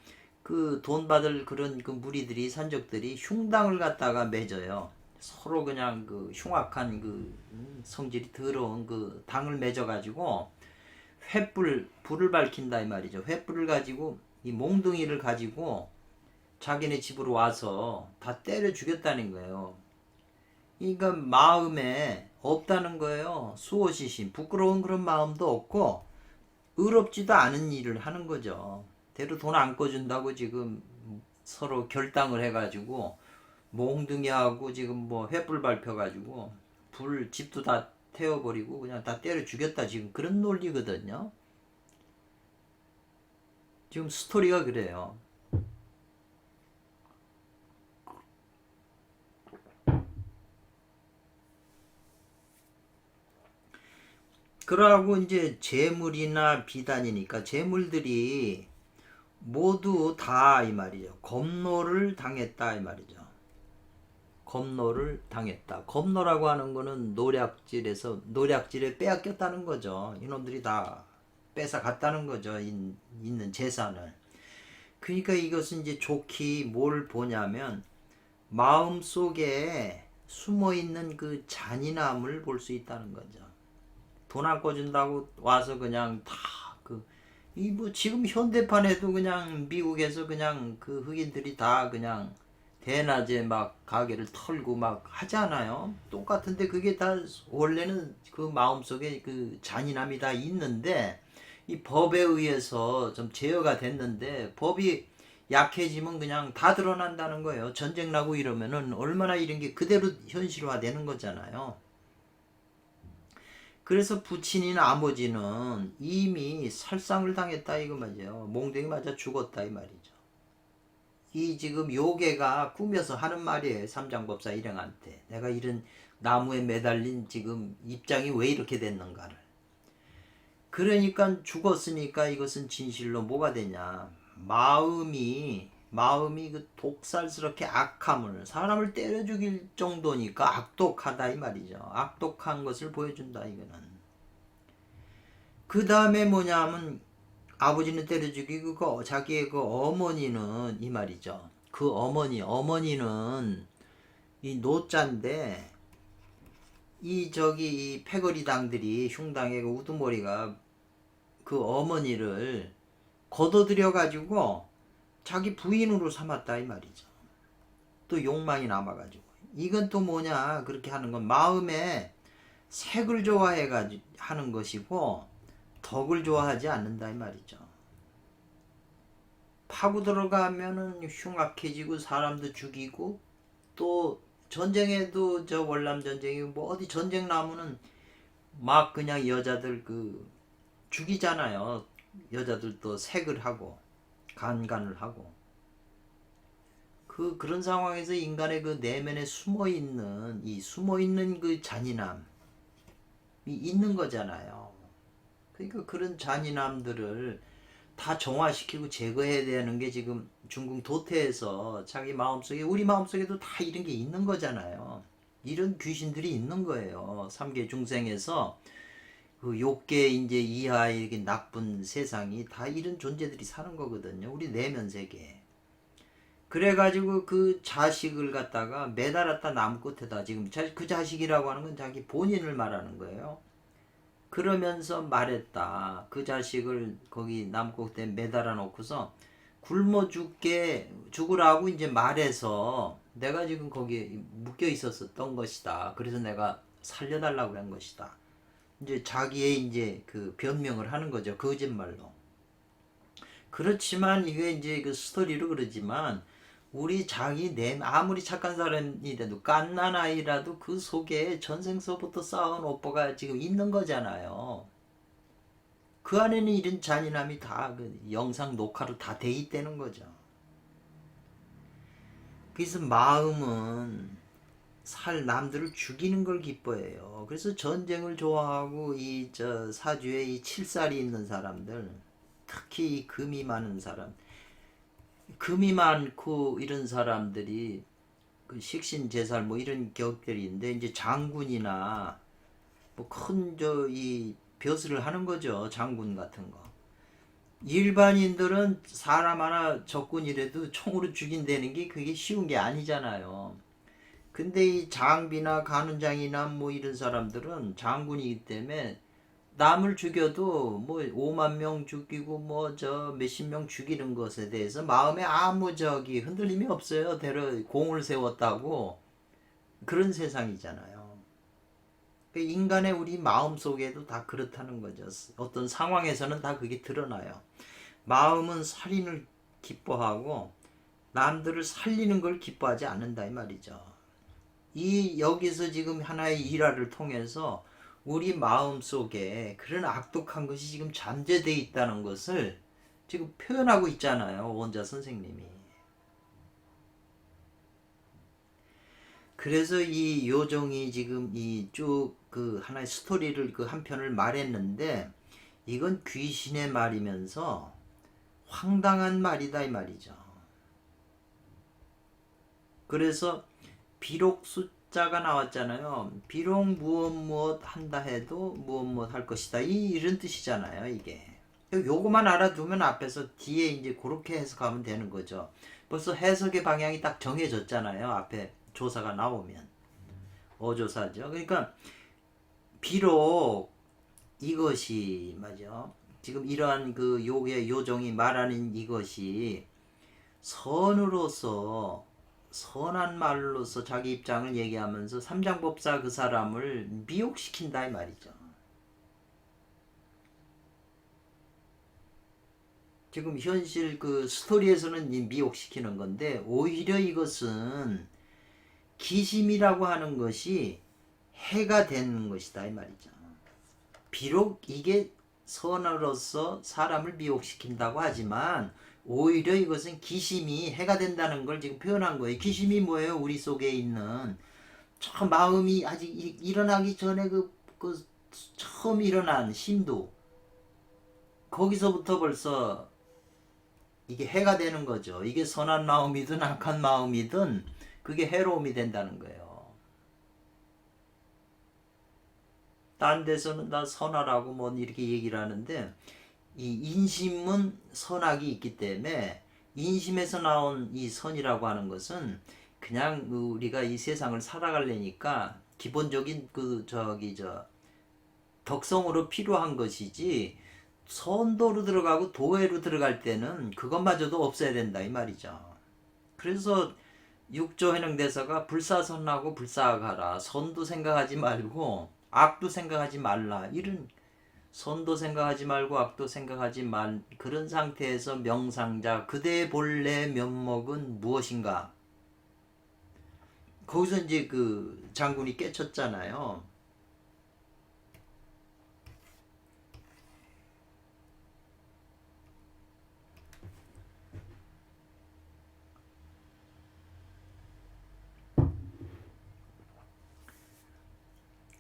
그 돈 받을 그런 그 무리들이 산적들이 흉당을 갖다가 맺어요. 서로 그냥 그 흉악한 그 성질이 더러운 그 당을 맺어가지고 불을 밝힌다 이 말이죠. 횃불을 가지고 이 몽둥이를 가지고 자기네 집으로 와서 다 때려 죽였다는 거예요. 그러니까 마음에 없다는 거예요. 수호시심 부끄러운 그런 마음도 없고 의롭지도 않은 일을 하는 거죠. 대로 돈 안 꺼준다고 지금 서로 결당을 해가지고 몽둥이하고 지금 뭐 횃불 밟혀가지고 불 집도 다 태워버리고 그냥 다 때려 죽였다 지금 그런 논리거든요. 지금 스토리가 그래요. 그러고 이제 재물이나 비단이니까 재물들이 모두 다 이 말이죠. 검노를 당했다 이 말이죠. 검노를 당했다. 검노라고 하는 거는 노략질에 빼앗겼다는 거죠. 이놈들이 다 뺏어 갔다는 거죠. 있는 재산을. 그러니까 이것은 이제 좋게 뭘 보냐면 마음 속에 숨어 있는 그 잔인함을 볼 수 있다는 거죠. 돈 안 꿔준다고 와서 그냥 다 이 뭐 지금 현대판에도 그냥 미국에서 그냥 그 흑인들이 다 그냥 대낮에 막 가게를 털고 막 하잖아요. 똑같은데 그게 다 원래는 그 마음속에 그 잔인함이 다 있는데 이 법에 의해서 좀 제어가 됐는데 법이 약해지면 그냥 다 드러난다는 거예요. 전쟁 나고 이러면은 얼마나 이런 게 그대로 현실화 되는 거잖아요. 그래서 부친인 아버지는 이미 살상을 당했다 이거 말이죠. 몽둥이 맞아 죽었다 이 말이죠. 이 지금 요괴가 꾸며서 하는 말이에요. 삼장법사 일행한테. 내가 이런 나무에 매달린 지금 입장이 왜 이렇게 됐는가를. 그러니까 죽었으니까 이것은 진실로 뭐가 되냐. 마음이 그 독살스럽게 악함을 사람을 때려 죽일 정도니까 악독하다 이 말이죠. 악독한 것을 보여준다 이거는. 그 다음에 뭐냐면 아버지는 때려 죽이고 자기의 그 어머니는 이 말이죠. 그 어머니는 이 노자인데 이 패거리당들이 흉당의 그 우두머리가 그 어머니를 걷어들여 가지고 자기 부인으로 삼았다 이 말이죠. 또 욕망이 남아가지고 이건 또 뭐냐 그렇게 하는 건 마음에 색을 좋아해 가지고 하는 것이고 덕을 좋아하지 않는다 이 말이죠. 파고 들어가면은 흉악해지고 사람도 죽이고 또 전쟁에도 저 월남 전쟁이 뭐 어디 전쟁 나면은 막 그냥 여자들 그 죽이잖아요. 여자들도 색을 하고 간간을 하고 그런 상황에서 인간의 그 내면에 숨어 있는 그 잔인함이 있는 거잖아요. 그러니까 그런 잔인함들을 다 정화시키고 제거해야 되는 게 지금 중국 도태에서 자기 마음속에 우리 마음속에도 다 이런 게 있는 거잖아요. 이런 귀신들이 있는 거예요. 삼계 중생에서 그 욕계 이제 이하의 이렇게 나쁜 세상이 다 이런 존재들이 사는 거거든요. 우리 내면 세계. 그래가지고 그 자식을 갖다가 매달았다 나무 끝에다 지금 그 자식이라고 하는 건 자기 본인을 말하는 거예요. 그러면서 말했다. 그 자식을 거기 나무 꼭대기에 매달아 놓고서 굶어 죽으라고 이제 말해서 내가 지금 거기에 묶여 있었던 것이다. 그래서 내가 살려달라고 한 것이다. 이제 자기의 이제 그 변명을 하는 거죠. 거짓말로. 그렇지만 이게 이제 그 스토리로 그러지만 우리 아무리 착한 사람이라도 갓난아이라도 그 속에 전생서부터 쌓은 오빠가 지금 있는 거잖아요. 그 안에는 이런 잔인함이 다 그 영상 녹화로 다 돼 있다는 거죠. 그래서 마음은 남들을 죽이는 걸 기뻐해요. 그래서 전쟁을 좋아하고 이 저 사주에 이 칠살이 있는 사람들, 특히 이 금이 많은 사람, 금이 많고 이런 사람들이 그 식신제살 뭐 이런 격들인데 이제 장군이나 뭐 큰 이 벼슬을 하는 거죠. 장군 같은 거. 일반인들은 사람 하나 적군이라도 총으로 죽인다는 게 그게 쉬운 게 아니잖아요. 근데 이 장비나 간원장이나 뭐 이런 사람들은 장군이기 때문에 남을 죽여도 뭐 5만 명 죽이고 뭐 저 몇십 명 죽이는 것에 대해서 마음에 아무 흔들림이 없어요. 대로 공을 세웠다고 그런 세상이잖아요. 인간의 우리 마음 속에도 다 그렇다는 거죠. 어떤 상황에서는 다 그게 드러나요. 마음은 살인을 기뻐하고 남들을 살리는 걸 기뻐하지 않는다 이 말이죠. 이 여기서 지금 하나의 일화를 통해서 우리 마음 속에 그런 악독한 것이 지금 잠재되어 있다는 것을 지금 표현하고 있잖아요. 원자 선생님이. 그래서 이 요정이 지금 이 쭉 그 하나의 스토리를 그 한 편을 말했는데 이건 귀신의 말이면서 황당한 말이다 이 말이죠. 그래서 비록 숫자가 나왔잖아요. 비록 무엇 한다 해도 무엇 할 것이다. 이런 뜻이잖아요, 이게. 요거만 알아두면 앞에서 뒤에 이제 그렇게 해석하면 되는 거죠. 벌써 해석의 방향이 딱 정해졌잖아요. 앞에 조사가 나오면. 어조사죠. 그러니까 비록 이것이 맞아. 지금 이러한 그 요정이 말하는 이것이 선으로서 선한 말로서 자기 입장을 얘기하면서 삼장법사 그 사람을 미혹시킨다 이 말이죠. 지금 현실 그 스토리에서는 미혹시키는 건데 오히려 이것은 기심이라고 하는 것이 해가 되는 것이다 이 말이죠. 비록 이게 선으로서 사람을 미혹시킨다고 하지만 오히려 이것은 기심이 해가 된다는 걸 지금 표현한 거예요. 기심이 뭐예요? 우리 속에 있는 참 마음이 아직 일어나기 전에 그 처음 일어난 심도 거기서부터 벌써 이게 해가 되는 거죠. 이게 선한 마음이든 악한 마음이든 그게 해로움이 된다는 거예요. 딴 데서는 다 선하라고 뭐 이렇게 얘기를 하는데 이 인심은 선악이 있기 때문에 인심에서 나온 이 선이라고 하는 것은 그냥 우리가 이 세상을 살아가려니까 기본적인 덕성으로 필요한 것이지 선도로 들어가고 도회로 들어갈 때는 그것마저도 없어야 된다 이 말이죠. 그래서 육조 해능대사가 불사선하고 불사악하라. 선도 생각하지 말고 악도 생각하지 말라. 이런 선도 생각하지 말고 악도 생각하지 말 그런 상태에서 명상자 그대의 본래 면목은 무엇인가? 거기서 이제 그 장군이 깨쳤잖아요.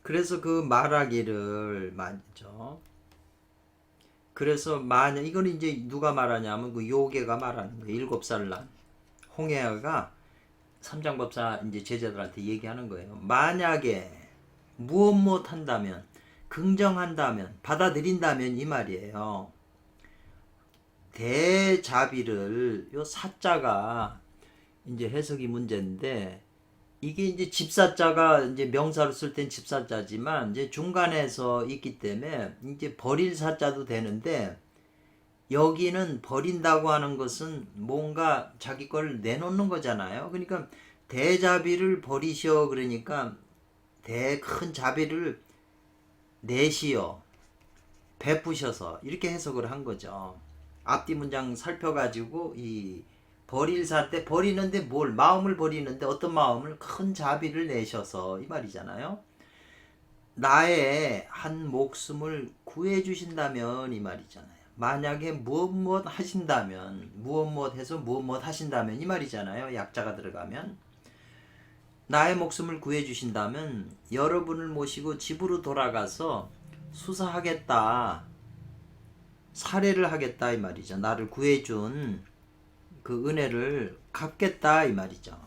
그래서 그 말하기를 맞죠. 그래서 만약 이건 이제 누가 말하냐면 그 요괴가 말하는 거예요. 7살 난 홍해아가 삼장법사 이제 제자들한테 얘기하는 거예요. 만약에 무엇 한다면 긍정한다면 받아들인다면 이 말이에요. 대자비를 요 사자가 이제 해석이 문제인데 이게 이제 집사자가 이제 명사로 쓸 땐 집사자지만 이제 중간에서 있기 때문에 이제 버릴 사자도 되는데 여기는 버린다고 하는 것은 뭔가 자기 걸 내놓는 거잖아요. 그러니까 대자비를 버리시오 그러니까 대 큰 자비를 내시오 베푸셔서 이렇게 해석을 한 거죠. 앞뒤 문장 살펴가지고 이 버릴 때 버리는데 뭘 마음을 버리는데 어떤 마음을 큰 자비를 내셔서 이 말이잖아요. 나의 한 목숨을 구해 주신다면 이 말이잖아요. 만약에 무엇 하신다면 무엇 해서 무엇 하신다면 이 말이잖아요. 약자가 들어가면 나의 목숨을 구해 주신다면 여러분을 모시고 집으로 돌아가서 수사하겠다. 살해를 하겠다 이 말이죠. 나를 구해준 그 은혜를 갚겠다 이 말이죠.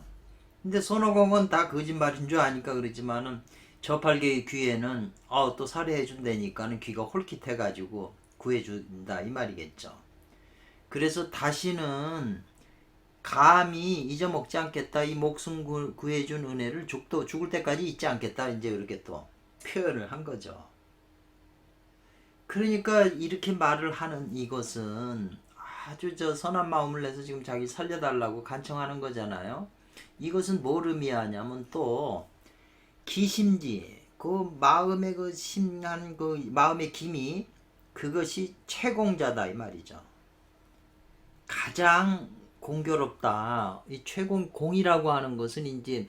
근데 손오공은 다 거짓말인 줄 아니까 그러지만은 저팔계의 귀에는 또 살해해 준다니까는 귀가 홀깃해가지고 구해준다 이 말이겠죠. 그래서 다시는 감히 잊어먹지 않겠다. 이 목숨 구해준 은혜를 죽을 때까지 잊지 않겠다. 이제 그렇게 또 표현을 한 거죠. 그러니까 이렇게 말을 하는 이것은 아주 선한 마음을 내서 지금 자기 살려달라고 간청하는 거잖아요. 이것은 뭘 의미하냐면 또 기심지 그 마음의 그 심한 그 마음의 기미, 그것이 최공자다 이 말이죠. 가장 공교롭다. 이 최공이라고 하는 것은 이제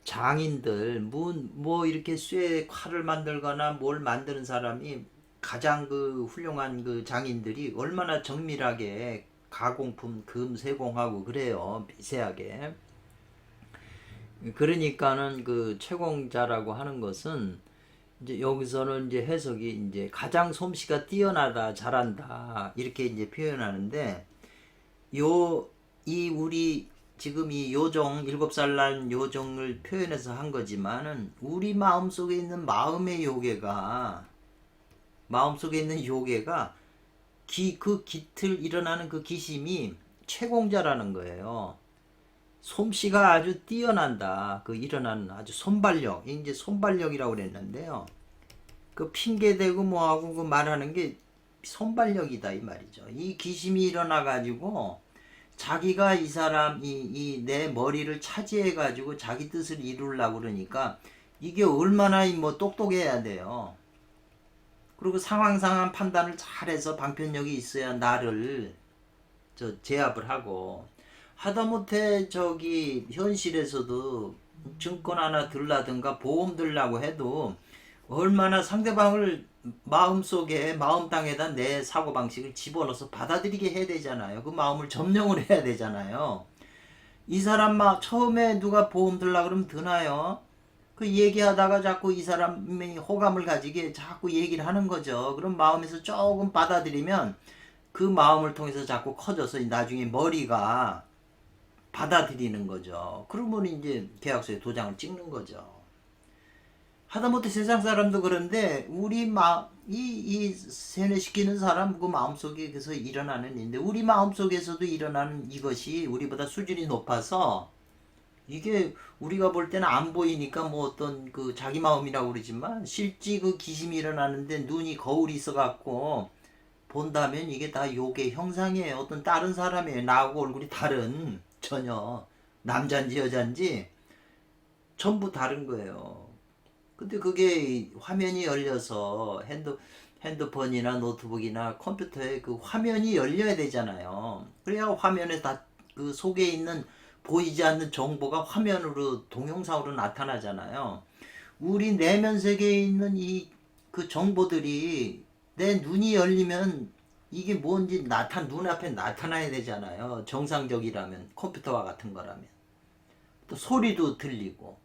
장인들 뭐 이렇게 쇠 칼을 만들거나 뭘 만드는 사람이 가장 그 훌륭한 그 장인들이 얼마나 정밀하게 가공품 금 세공하고 그래요. 미세하게. 그러니까는 그 최공자라고 하는 것은 이제 여기서는 이제 해석이 이제 가장 솜씨가 뛰어나다, 잘한다 이렇게 이제 표현하는데, 이 우리 지금 이 요정 7살 난 요정을 표현해서 한 거지만은 우리 마음속에 있는 마음의 요괴가 그 깃을 일어나는 그 기심이 최공자라는 거예요. 솜씨가 아주 뛰어난다. 그 일어나는 아주 손발력, 이제 손발력이라고 그랬는데요. 그 핑계대고 뭐하고 그 말하는 게 손발력이다 이 말이죠. 이 기심이 일어나 가지고 자기가 이 사람 이 내 머리를 차지해 가지고 자기 뜻을 이루려고 그러니까 이게 얼마나 뭐 똑똑해야 돼요. 그리고 상황 판단을 잘해서 방편력이 있어야 나를 제압을 하고, 하다못해 저기 현실에서도 증권 하나 들라든가 보험 들라고 해도 얼마나 상대방을 마음속에 마음 땅에다 내 사고방식을 집어넣어서 받아들이게 해야 되잖아요. 그 마음을 점령을 해야 되잖아요. 이 사람 막 처음에 누가 보험 들라 그러면 드나요? 그 얘기하다가 자꾸 이 사람이 호감을 가지게 자꾸 얘기를 하는 거죠. 그럼 마음에서 조금 받아들이면 그 마음을 통해서 자꾸 커져서 나중에 머리가 받아들이는 거죠. 그러면 이제 계약서에 도장을 찍는 거죠. 하다못해 세상 사람도 그런데 우리 이 세뇌시키는 사람 그 마음속에서 일어나는 일인데, 우리 마음속에서도 일어나는 이것이 우리보다 수준이 높아서 이게 우리가 볼 때는 안 보이니까 뭐 어떤 그 자기 마음이라고 그러지만 실제 그 기심이 일어나는데 눈이 거울이 있어 갖고 본다면 이게 다 요괴 형상이에요. 어떤 다른 사람이에요. 나하고 얼굴이 다른, 전혀 남잔지 여잔지 전부 다른 거예요. 근데 그게 화면이 열려서 핸드폰이나 노트북이나 컴퓨터에 그 화면이 열려야 되잖아요. 그래야 화면에 다 그 속에 있는 보이지 않는 정보가 화면으로 동영상으로 나타나잖아요. 우리 내면 세계에 있는 이 그 정보들이 내 눈이 열리면 이게 뭔지 눈앞에 나타나야 되잖아요. 정상적이라면, 컴퓨터와 같은 거라면. 또 소리도 들리고.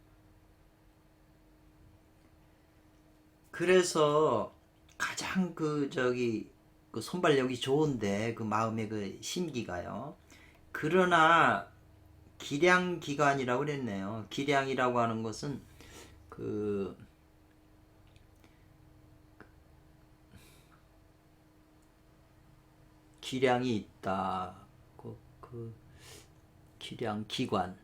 그래서 가장 그 손발력이 좋은데 그 마음의 그 심기가요. 그러나 기량기관이라고 그랬네요. 기량이라고 하는 것은 그 기량이 있다. 그 기량 기관.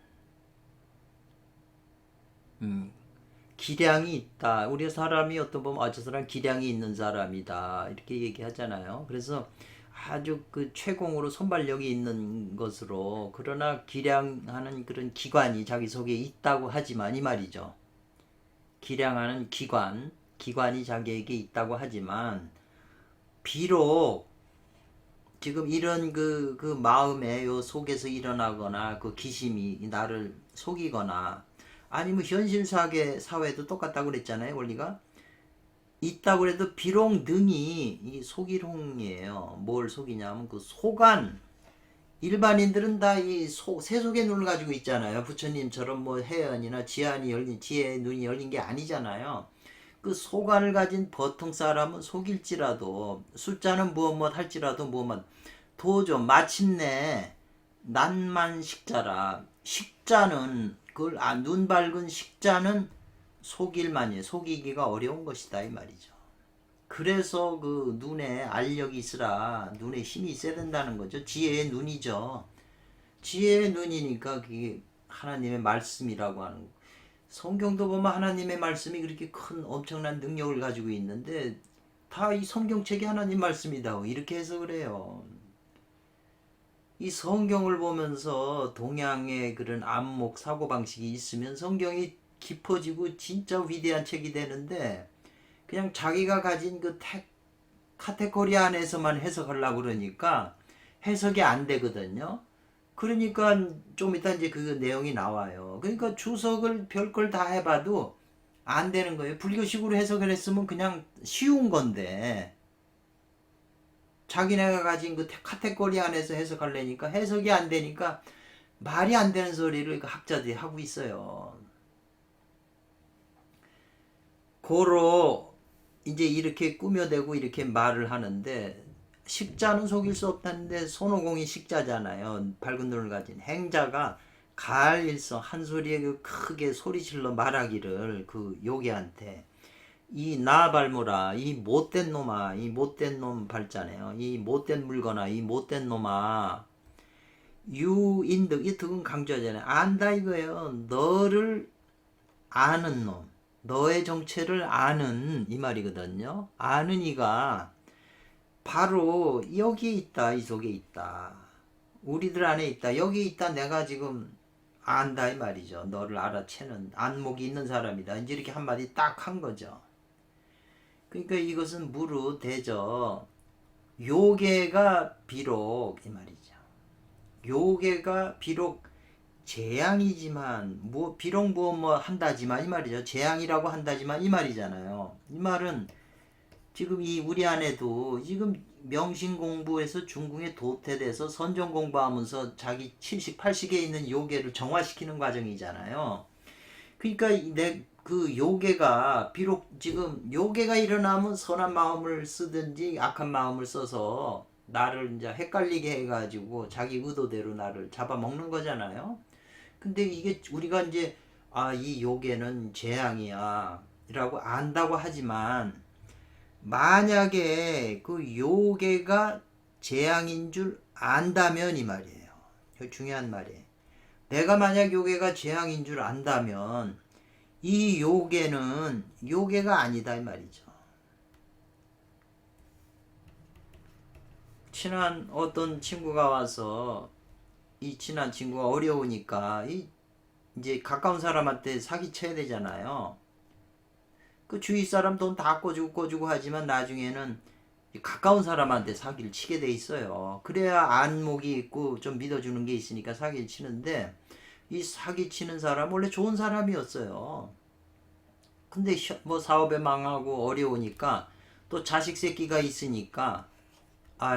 기량이 있다. 우리 사람이 어떤 보면 저 사람 기량이 있는 사람이다 이렇게 얘기하잖아요. 그래서 아주 그 최공으로 손발력이 있는 것으로, 그러나 기량하는 그런 기관이 자기 속에 있다고 하지만 이 말이죠. 기량하는 기관이 자기에게 있다고 하지만 비록 지금 이런 그 마음에 요 속에서 일어나거나 그 기심이 나를 속이거나, 아니면 현실 사회도 똑같다고 그랬잖아요. 원리가 있다고 해도 비록 능이 이 속일홍이에요. 뭘 속이냐면 그 소관, 일반인들은 다 이 세속의 눈을 가지고 있잖아요. 부처님처럼 뭐 해연이나 지혜의 눈이 열린 게 아니잖아요. 그 소관을 가진 보통 사람은 속일지라도, 숫자는 무엇 할지라도 도저 마침내 난만식자라, 식자는 그걸 눈 밝은 식자는 속일만이, 속이기가 어려운 것이다 이 말이죠. 그래서 그 눈에 알력이 있으라, 눈에 힘이 있어야 된다는 거죠. 지혜의 눈이죠. 지혜의 눈이니까 그게 하나님의 말씀이라고 하는 거. 성경도 보면 하나님의 말씀이 그렇게 큰 엄청난 능력을 가지고 있는데 다 이 성경책이 하나님 말씀이다 이렇게 해서 그래요. 이 성경을 보면서 동양의 그런 안목 사고방식이 있으면 성경이 깊어지고 진짜 위대한 책이 되는데 그냥 자기가 가진 그 카테고리 안에서만 해석하려고 그러니까 해석이 안 되거든요. 그러니까 좀 이따 이제 그 내용이 나와요. 그러니까 주석을 별걸 다 해봐도 안 되는 거예요. 불교식으로 해석을 했으면 그냥 쉬운 건데 자기네가 가진 그 카테고리 안에서 해석하려니까 해석이 안 되니까 말이 안 되는 소리를 그 학자들이 하고 있어요. 고로 이제 이렇게 꾸며대고 이렇게 말을 하는데 식자는 속일 수 없다는데 손오공이 식자잖아요. 밝은 눈을 가진 행자가 가일성 한 소리에 그 크게 소리질러 말하기를 그 요괴한테 이 나발모라 이 못된 놈아 이 못된 놈 발자네요. 이 못된 물거나 이 못된 놈아 유인득 이 득은 강조하잖아요. 안다 이거예요. 너를 아는 놈 너의 정체를 아는 이 말이거든요. 아는 이가 바로 여기에 있다. 이 속에 있다. 우리들 안에 있다. 여기 있다. 내가 지금 안다 이 말이죠. 너를 알아채는 안목이 있는 사람이다. 이제 이렇게 한마디 딱 한 거죠. 그러니까 이것은 무릇 대저 요괴가 비록 이 말이죠. 요괴가 비록 재앙이지만 비록 뭐 한다지만 이 말이죠. 재앙이라고 한다지만 이 말이잖아요. 이 말은 지금 이 우리 안에도 지금 명신 공부에서 중궁에 도태돼서 선정 공부하면서 자기 70, 80에 있는 요괴를 정화시키는 과정이잖아요. 그러니까 그 요괴가 비록 지금 요괴가 일어나면 선한 마음을 쓰든지 악한 마음을 써서 나를 이제 헷갈리게 해가지고 자기 의도대로 나를 잡아먹는 거잖아요. 근데 이게 우리가 이제 이 요괴는 재앙이야 라고 안다고 하지만 만약에 그 요괴가 재앙인 줄 안다면 이 말이에요. 중요한 말이에요. 내가 만약 요괴가 재앙인 줄 안다면 이 요괴는 요괴가 아니다 이 말이죠. 친한 어떤 친구가 와서 이 친한 친구가 어려우니까 이제 가까운 사람한테 사기쳐야 되잖아요. 그 주위 사람 돈 다 꿔주고 하지만 나중에는 가까운 사람한테 사기를 치게 돼 있어요. 그래야 안목이 있고 좀 믿어주는 게 있으니까 사기를 치는데 이 사기 치는 사람 원래 좋은 사람이었어요. 근데 뭐 사업에 망하고 어려우니까 또 자식 새끼가 있으니까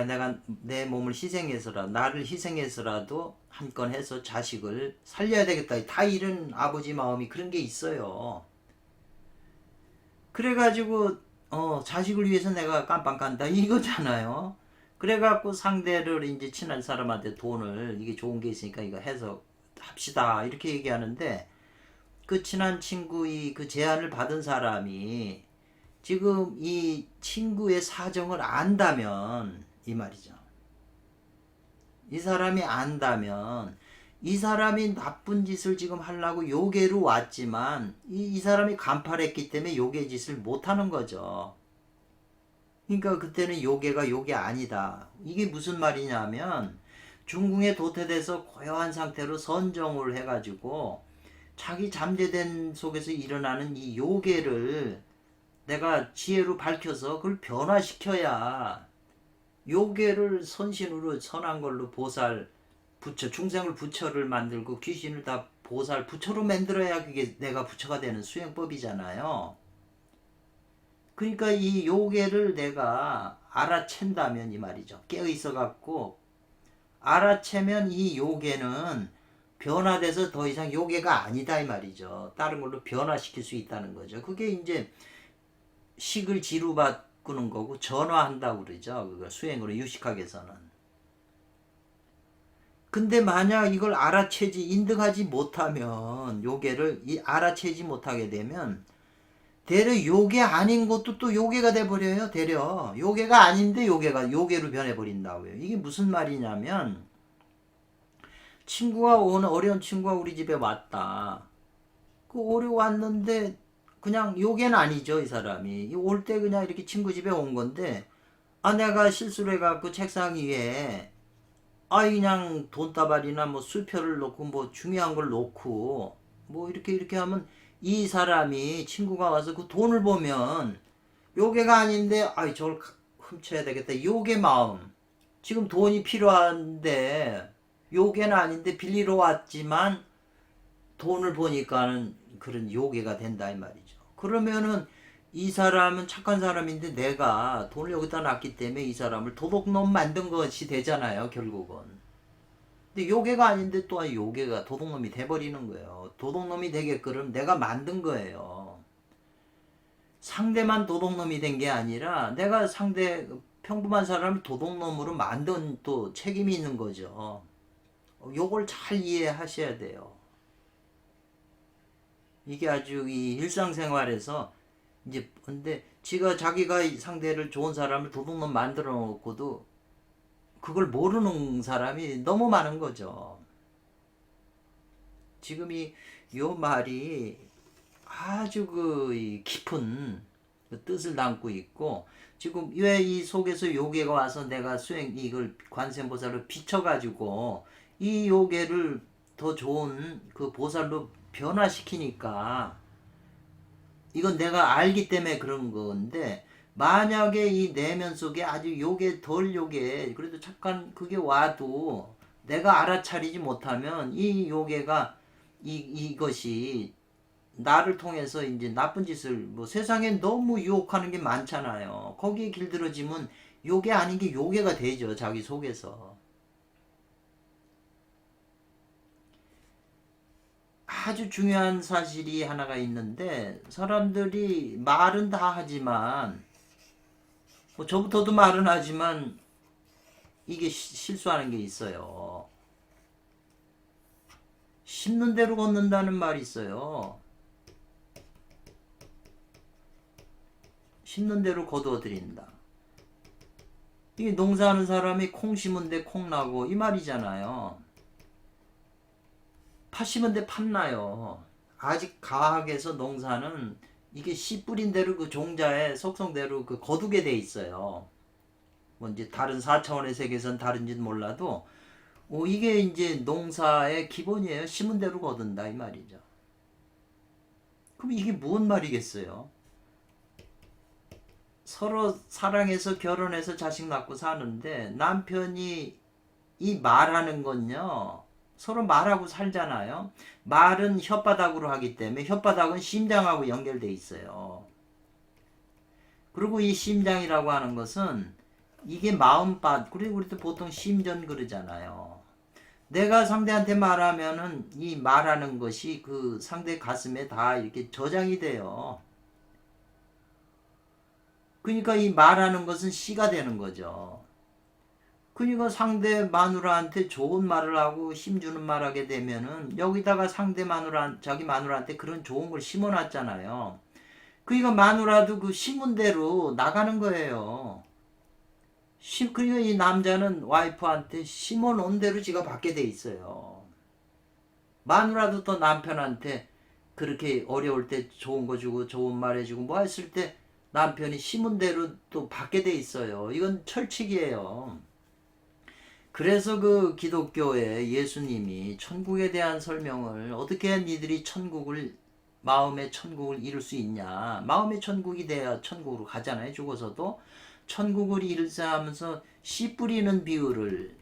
내가 내 몸을 희생해서라도 나를 희생해서라도 한 건 해서 자식을 살려야 되겠다. 다 이런 아버지 마음이 그런 게 있어요. 그래가지고 자식을 위해서 내가 깜빵 간다 이거잖아요. 그래갖고 상대를 이제 친한 사람한테 돈을 이게 좋은 게 있으니까 이거 해서 합시다 이렇게 얘기하는데 그 친한 친구의 그 제안을 받은 사람이 지금 이 친구의 사정을 안다면 이 말이죠. 이 사람이 안다면 이 사람이 나쁜 짓을 지금 하려고 요괴로 왔지만 이 사람이 간팔했기 때문에 요괴 짓을 못하는 거죠. 그러니까 그때는 요괴가 요괴 아니다. 이게 무슨 말이냐면 중궁에 도태돼서 고요한 상태로 선정을 해가지고 자기 잠재된 속에서 일어나는 이 요괴를 내가 지혜로 밝혀서 그걸 변화시켜야 요괴를 선신으로 선한 걸로 보살 부처 중생을 부처를 만들고 귀신을 다 보살 부처로 만들어야 그게 내가 부처가 되는 수행법이잖아요. 그러니까 이 요괴를 내가 알아챈다면 이 말이죠. 깨어 있어 갖고 알아채면 이 요괴는 변화돼서 더 이상 요괴가 아니다 이 말이죠. 다른 걸로 변화시킬 수 있다는 거죠. 그게 이제 식을 지루 바꾸는 거고 전화한다고 그러죠. 그걸 수행으로 유식학에서는. 근데 만약 이걸 알아채지 인득하지 못하면 요괴를 알아채지 못하게 되면 대려 요괴 아닌 것도 또 요괴가 돼버려요. 대려 요괴가 아닌데 요괴로 변해버린다고요. 이게 무슨 말이냐면 어려운 친구가 우리 집에 왔다. 왔는데 그냥 요괴는 아니죠. 이 사람이 올 때 그냥 이렇게 친구 집에 온 건데 내가 실수를 해갖고 책상 위에 그냥 돈다발이나 뭐 수표를 놓고 뭐 중요한 걸 놓고 뭐 이렇게 하면 이 사람이 친구가 와서 그 돈을 보면 요괴가 아닌데 아이 저걸 훔쳐야 되겠다. 요괴 마음. 지금 돈이 필요한데 요괴는 아닌데 빌리러 왔지만 돈을 보니까는 그런 요괴가 된다 이 말이죠. 그러면은 이 사람은 착한 사람인데 내가 돈을 여기다 놨기 때문에 이 사람을 도둑놈 만든 것이 되잖아요, 결국은. 근데 요괴가 아닌데 또 요괴가 도둑놈이 돼버리는 거예요. 도둑놈이 되게끔 내가 만든 거예요. 상대만 도둑놈이 된 게 아니라 내가 상대 평범한 사람을 도둑놈으로 만든 또 책임이 있는 거죠. 요걸 잘 이해하셔야 돼요. 이게 아주 이 일상생활에서 이제 근데 자기가 상대를 좋은 사람을 도둑놈 만들어 놓고도 그걸 모르는 사람이 너무 많은 거죠. 지금 요 말이 아주 깊은 뜻을 담고 있고 지금 왜 이 속에서 요괴가 와서 내가 이걸 관세음보살로 비춰가지고 이 요괴를 더 좋은 그 보살로 변화시키니까 이건 내가 알기 때문에 그런 건데 만약에 이 내면 속에 아주 요괴 덜 요괴 그래도 잠깐 그게 와도 내가 알아차리지 못하면 이 요괴가 이것이 나를 통해서 이제 나쁜 짓을 세상에 너무 유혹하는 게 많잖아요. 거기에 길들어지면 요괴 아닌 게 요괴가 되죠. 자기 속에서. 아주 중요한 사실이 하나가 있는데 사람들이 말은 다 하지만 저부터도 말은 하지만 이게 실수하는 게 있어요. 심는 대로 걷는다는 말이 있어요. 심는 대로 거두어들인다. 이게 농사하는 사람이 콩 심은데 콩 나고 이 말이잖아요. 팥 심은데 팥 나요. 아직 과학에서 농사는 이게 씨 뿌린 대로 그 종자의 속성대로 거두게 돼 있어요. 이제 다른 4차원의 세계에선 다른지는 몰라도 이게 이제 농사의 기본이에요. 심은 대로 거둔다 이 말이죠. 그럼 이게 무슨 말이겠어요? 서로 사랑해서 결혼해서 자식 낳고 사는데 남편이 이 말하는 건요. 서로 말하고 살잖아요. 말은 혓바닥으로 하기 때문에 혓바닥은 심장하고 연결돼 있어요. 그리고 이 심장이라고 하는 것은 이게 마음밭 그리고 우리도 보통 심전 그러잖아요. 내가 상대한테 말하면은 이 말하는 것이 그 상대 가슴에 다 이렇게 저장이 돼요. 그러니까 이 말하는 것은 씨가 되는 거죠. 그러니까 상대 마누라한테 좋은 말을 하고 힘주는 말 하게 되면은 여기다가 상대 자기 마누라한테 그런 좋은 걸 심어놨잖아요. 그러니까 마누라도 그 심은 대로 나가는 거예요. 그러니까 이 남자는 와이프한테 심어놓은 대로 지가 받게 돼 있어요. 마누라도 또 남편한테 그렇게 어려울 때 좋은 거 주고 좋은 말 해주고 뭐 했을 때 남편이 심은 대로 또 받게 돼 있어요. 이건 철칙이에요. 그래서 그 기독교의 예수님이 천국에 대한 설명을 어떻게 니들이 마음의 천국을 이룰 수 있냐. 마음의 천국이 돼야 천국으로 가잖아요. 죽어서도. 천국을 이루자 하면서 씨 뿌리는 비유를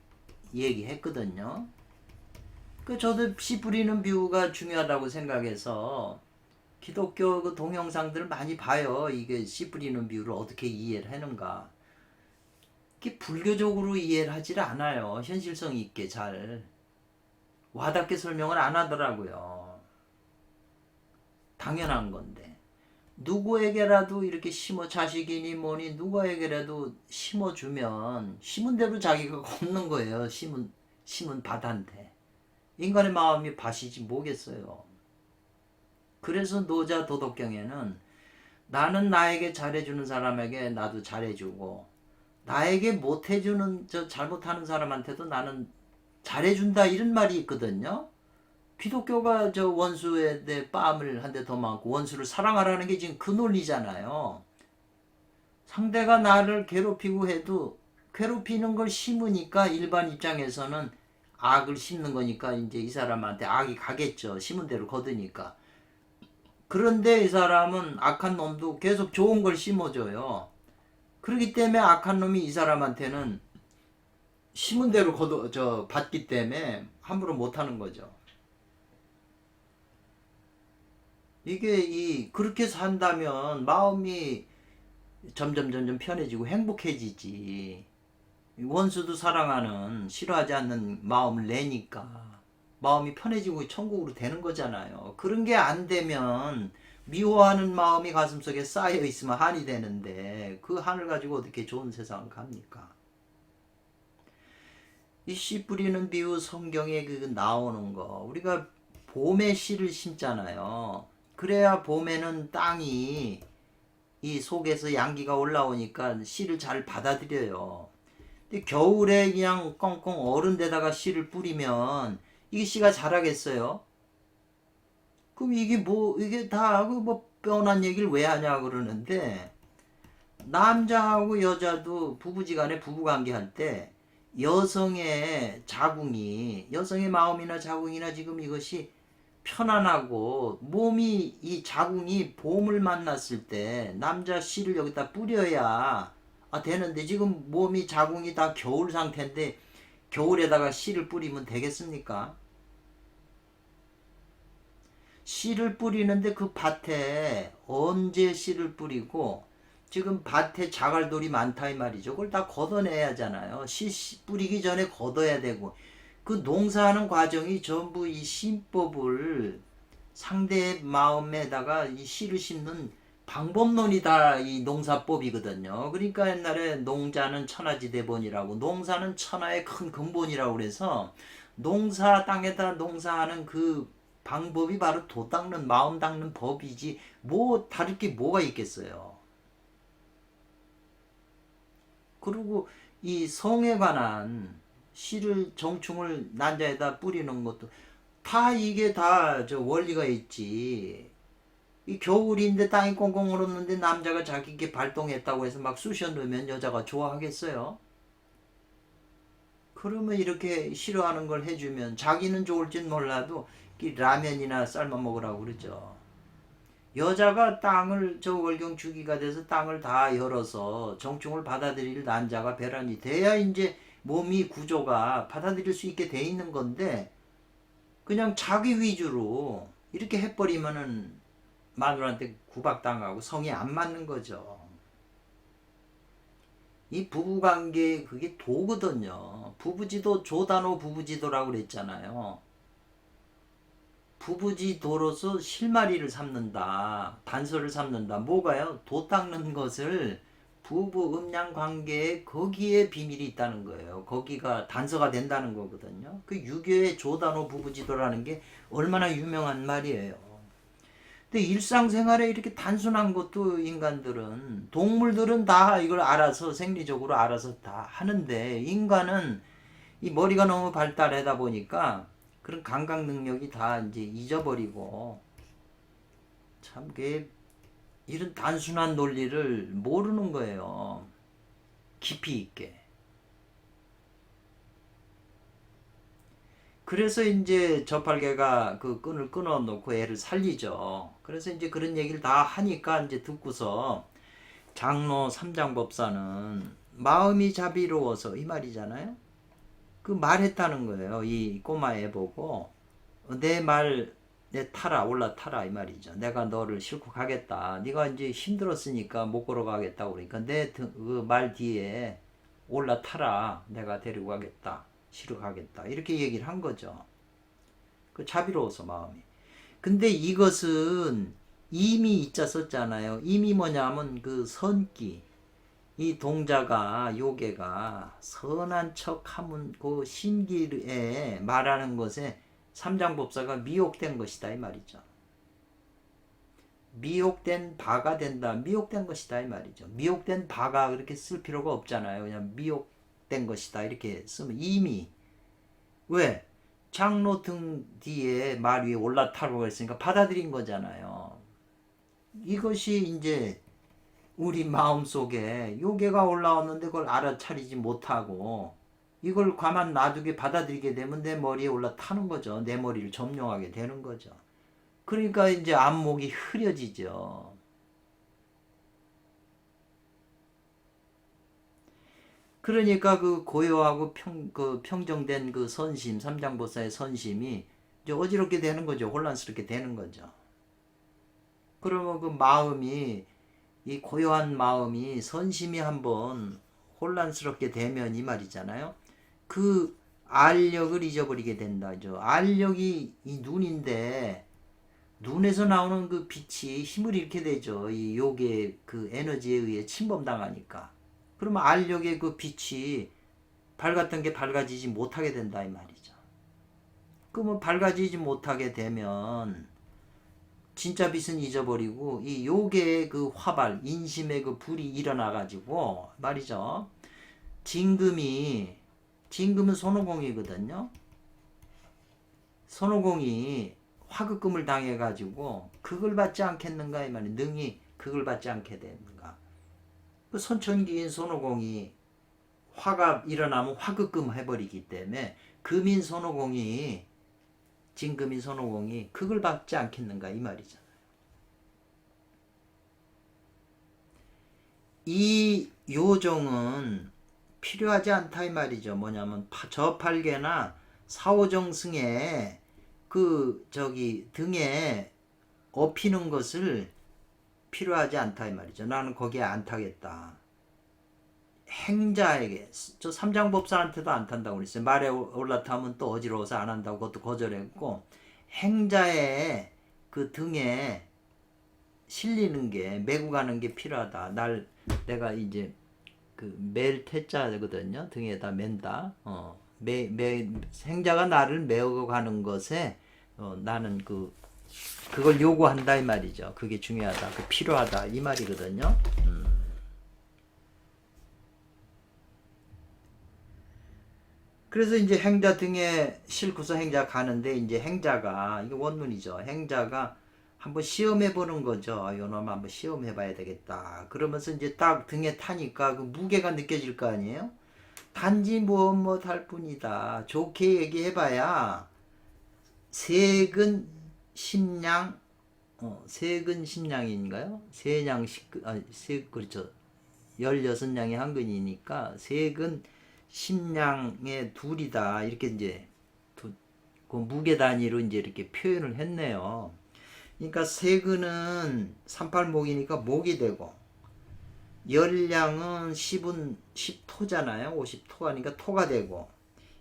얘기했거든요. 저도 씨 뿌리는 비유가 중요하다고 생각해서 기독교 그 동영상들을 많이 봐요. 이게 씨 뿌리는 비유를 어떻게 이해를 하는가. 이게 불교적으로 이해를 하질 않아요. 현실성 있게 잘. 와닿게 설명을 안 하더라고요. 당연한 건데. 누구에게라도 이렇게 자식이니 뭐니 누구에게라도 심어주면 심은 대로 자기가 걷는 거예요. 심은 밭한테. 인간의 마음이 밭이지 뭐겠어요. 그래서 노자 도덕경에는 나는 나에게 잘해주는 사람에게 나도 잘해주고 나에게 못해주는 잘못하는 사람한테도 나는 잘해준다 이런 말이 있거든요. 기독교가 원수에 대해 뺨을 한 대 더 맞고 원수를 사랑하라는 게 지금 그 논리잖아요. 상대가 나를 괴롭히고 해도 괴롭히는 걸 심으니까 일반 입장에서는 악을 심는 거니까 이제 이 사람한테 악이 가겠죠. 심은 대로 거두니까. 그런데 이 사람은 악한 놈도 계속 좋은 걸 심어줘요. 그렇기 때문에 악한 놈이 이 사람한테는 심은 대로 받기 때문에 함부로 못하는 거죠. 이게 그렇게 산다면 마음이 점점 편해지고 행복해지지. 원수도 사랑하는, 싫어하지 않는 마음을 내니까 마음이 편해지고 천국으로 되는 거잖아요. 그런 게 안 되면 미워하는 마음이 가슴속에 쌓여 있으면 한이 되는데 그 한을 가지고 어떻게 좋은 세상을 갑니까? 이 씨 뿌리는 비유 성경에 나오는 거, 우리가 봄에 씨를 심잖아요. 그래야 봄에는 땅이 이 속에서 양기가 올라오니까 씨를 잘 받아들여요. 근데 겨울에 그냥 꽁꽁 얼은 데다가 씨를 뿌리면 이게 씨가 자라겠어요? 그럼 이게 다 뻔한 얘기를 왜 하냐 그러는데, 남자하고 여자도 부부지간에 부부관계 할 때 여성의 마음이나 자궁이나 지금 이것이 편안하고 몸이 이 자궁이 봄을 만났을 때 남자 씨를 여기다 뿌려야 되는데, 지금 몸이 자궁이 다 겨울 상태인데 겨울에다가 씨를 뿌리면 되겠습니까? 씨를 뿌리는데 그 밭에 언제 씨를 뿌리고, 지금 밭에 자갈돌이 많다 이 말이죠. 그걸 다 걷어내야 하잖아요. 씨 뿌리기 전에 걷어야 되고, 그 농사하는 과정이 전부 이 심법을 상대의 마음에다가 이 씨를 심는 방법론이 다 이 농사법이거든요. 그러니까 옛날에 농자는 천하지대본이라고, 농사는 천하의 큰 근본이라고 그래서 땅에다 농사하는 그 방법이 바로 도 닦는, 마음 닦는 법이지 다를 게 뭐가 있겠어요. 그리고 이 성에 관한 씨를, 정충을 난자에다 뿌리는 것도 다 이게 다 원리가 있지. 이 겨울인데 땅이 꽁꽁 얼었는데 남자가 자기게 발동했다고 해서 막 쑤셔 넣으면 여자가 좋아하겠어요? 그러면 이렇게 싫어하는 걸 해주면 자기는 좋을진 몰라도 라면이나 삶아 먹으라고 그러죠. 여자가 땅을 월경 주기가 돼서 땅을 다 열어서 정충을 받아들일 난자가 배란이 돼야 이제 몸이 구조가 받아들일 수 있게 돼 있는 건데, 그냥 자기 위주로 이렇게 해버리면은 마누라한테 구박당하고 성이 안 맞는 거죠. 이 부부관계 그게 도거든요. 부부지도, 조단호 부부지도라고 그랬잖아요. 부부지도로서 실마리를 삼는다, 단서를 삼는다. 뭐가요? 도 닦는 것을 부부 음양 관계에 거기에 비밀이 있다는 거예요. 거기가 단서가 된다는 거거든요. 그 유교의 조단호 부부지도라는 게 얼마나 유명한 말이에요. 근데 일상생활에 이렇게 단순한 것도 인간들은, 동물들은 다 이걸 알아서 생리적으로 알아서 다 하는데, 인간은 이 머리가 너무 발달하다 보니까 그런 감각 능력이 다 이제 잊어버리고, 참 이런 단순한 논리를 모르는 거예요. 깊이 있게. 그래서 이제 저팔계가 그 끈을 끊어 놓고 애를 살리죠. 그래서 이제 그런 얘기를 다 하니까 이제 듣고서 장로 삼장법사는 마음이 자비로워서 이 말이잖아요. 그 말했다는 거예요. 이 꼬마 애 보고 내 타라, 올라타라 이 말이죠. 내가 너를 싣고 가겠다. 네가 이제 힘들었으니까 못 걸어가겠다고 그러니까 내 그 말 뒤에 올라타라. 내가 데리고 가겠다. 실어 가겠다. 이렇게 얘기를 한 거죠. 그 자비로워서 마음이. 근데 이것은 이미 있자 썼잖아요. 이미 뭐냐면 그 선기. 이 동자가, 요괴가 선한 척 하면 그 심기에 말하는 것에 삼장법사가 미혹된 것이다 이 말이죠. 미혹된 바가 된다. 미혹된 것이다 이 말이죠. 미혹된 바가 그렇게 쓸 필요가 없잖아요. 그냥 미혹된 것이다 이렇게 쓰면 이미. 왜? 장로 등 뒤에 말 위에 올라타고 했으니까 받아들인 거잖아요. 이것이 이제 우리 마음속에 요괴가 올라왔는데 그걸 알아차리지 못하고 이걸 가만 놔두게 받아들이게 되면 내 머리에 올라타는 거죠. 내 머리를 점령하게 되는 거죠. 그러니까 이제 안목이 흐려지죠. 그러니까 그 고요하고 평정된 그 선심, 삼장보살의 선심이 이제 어지럽게 되는 거죠. 혼란스럽게 되는 거죠. 그러면 그 마음이, 이 고요한 마음이 선심이 한번 혼란스럽게 되면 이 말이잖아요. 그 알력을 잊어버리게 된다죠. 알력이 이 눈인데 눈에서 나오는 그 빛이 힘을 잃게 되죠. 이 욕의 그 에너지에 의해 침범당하니까. 그러면 알력의 그 빛이 밝았던 게 밝아지지 못하게 된다 이 말이죠. 그러면 밝아지지 못하게 되면 진짜 빛은 잊어버리고 이 욕의 그 화발, 인심의 그 불이 일어나 가지고 말이죠. 진금은 손오공이거든요. 손오공이 화극금을 당해 가지고 극을 받지 않겠는가 이 말이, 능히 극을 받지 않게 되는가. 그 손천기인 손오공이 화가 일어나면 화극금 해버리기 때문에 금인 손오공이, 진금인 손오공이 극을 받지 않겠는가 이 말이잖아요. 이 요정은 필요하지 않다 이 말이죠. 뭐냐면 저팔계나 사오정승에 그 등에 업히는 것을 필요하지 않다 이 말이죠. 나는 거기에 안 타겠다. 행자에게, 저 삼장법사한테도 안 탄다고 그랬어요. 말에 올라타면 또 어지러워서 안 한다고 그것도 거절했고, 행자의 그 등에 실리는 게, 메고 가는 게 필요하다. 내가 이제 그 멜 태자거든요. 등에다 맨다. 행자가 나를 메고 가는 것에 나는 그걸 요구한다 이 말이죠. 그게 중요하다. 그 필요하다 이 말이거든요. 그래서 이제 행자 등에 싣고서 행자 가는데, 이제 행자가, 이게 원문이죠. 행자가 한번 시험해 보는 거죠. 요놈 한번 시험해 봐야 되겠다. 그러면서 이제 딱 등에 타니까 그 무게가 느껴질 거 아니에요? 단지 할 뿐이다. 좋게 얘기해 봐야 세근 심량, 세근 심량인가요? 세냥씩, 그렇죠. 16냥의 한근이니까 세근 심량의 둘이다. 이렇게 이제 그 무게 단위로 이제 이렇게 표현을 했네요. 그러니까 세근은 38목이니까 목이 되고, 열량은 10은 10토잖아요. 50토가니까 토가 되고,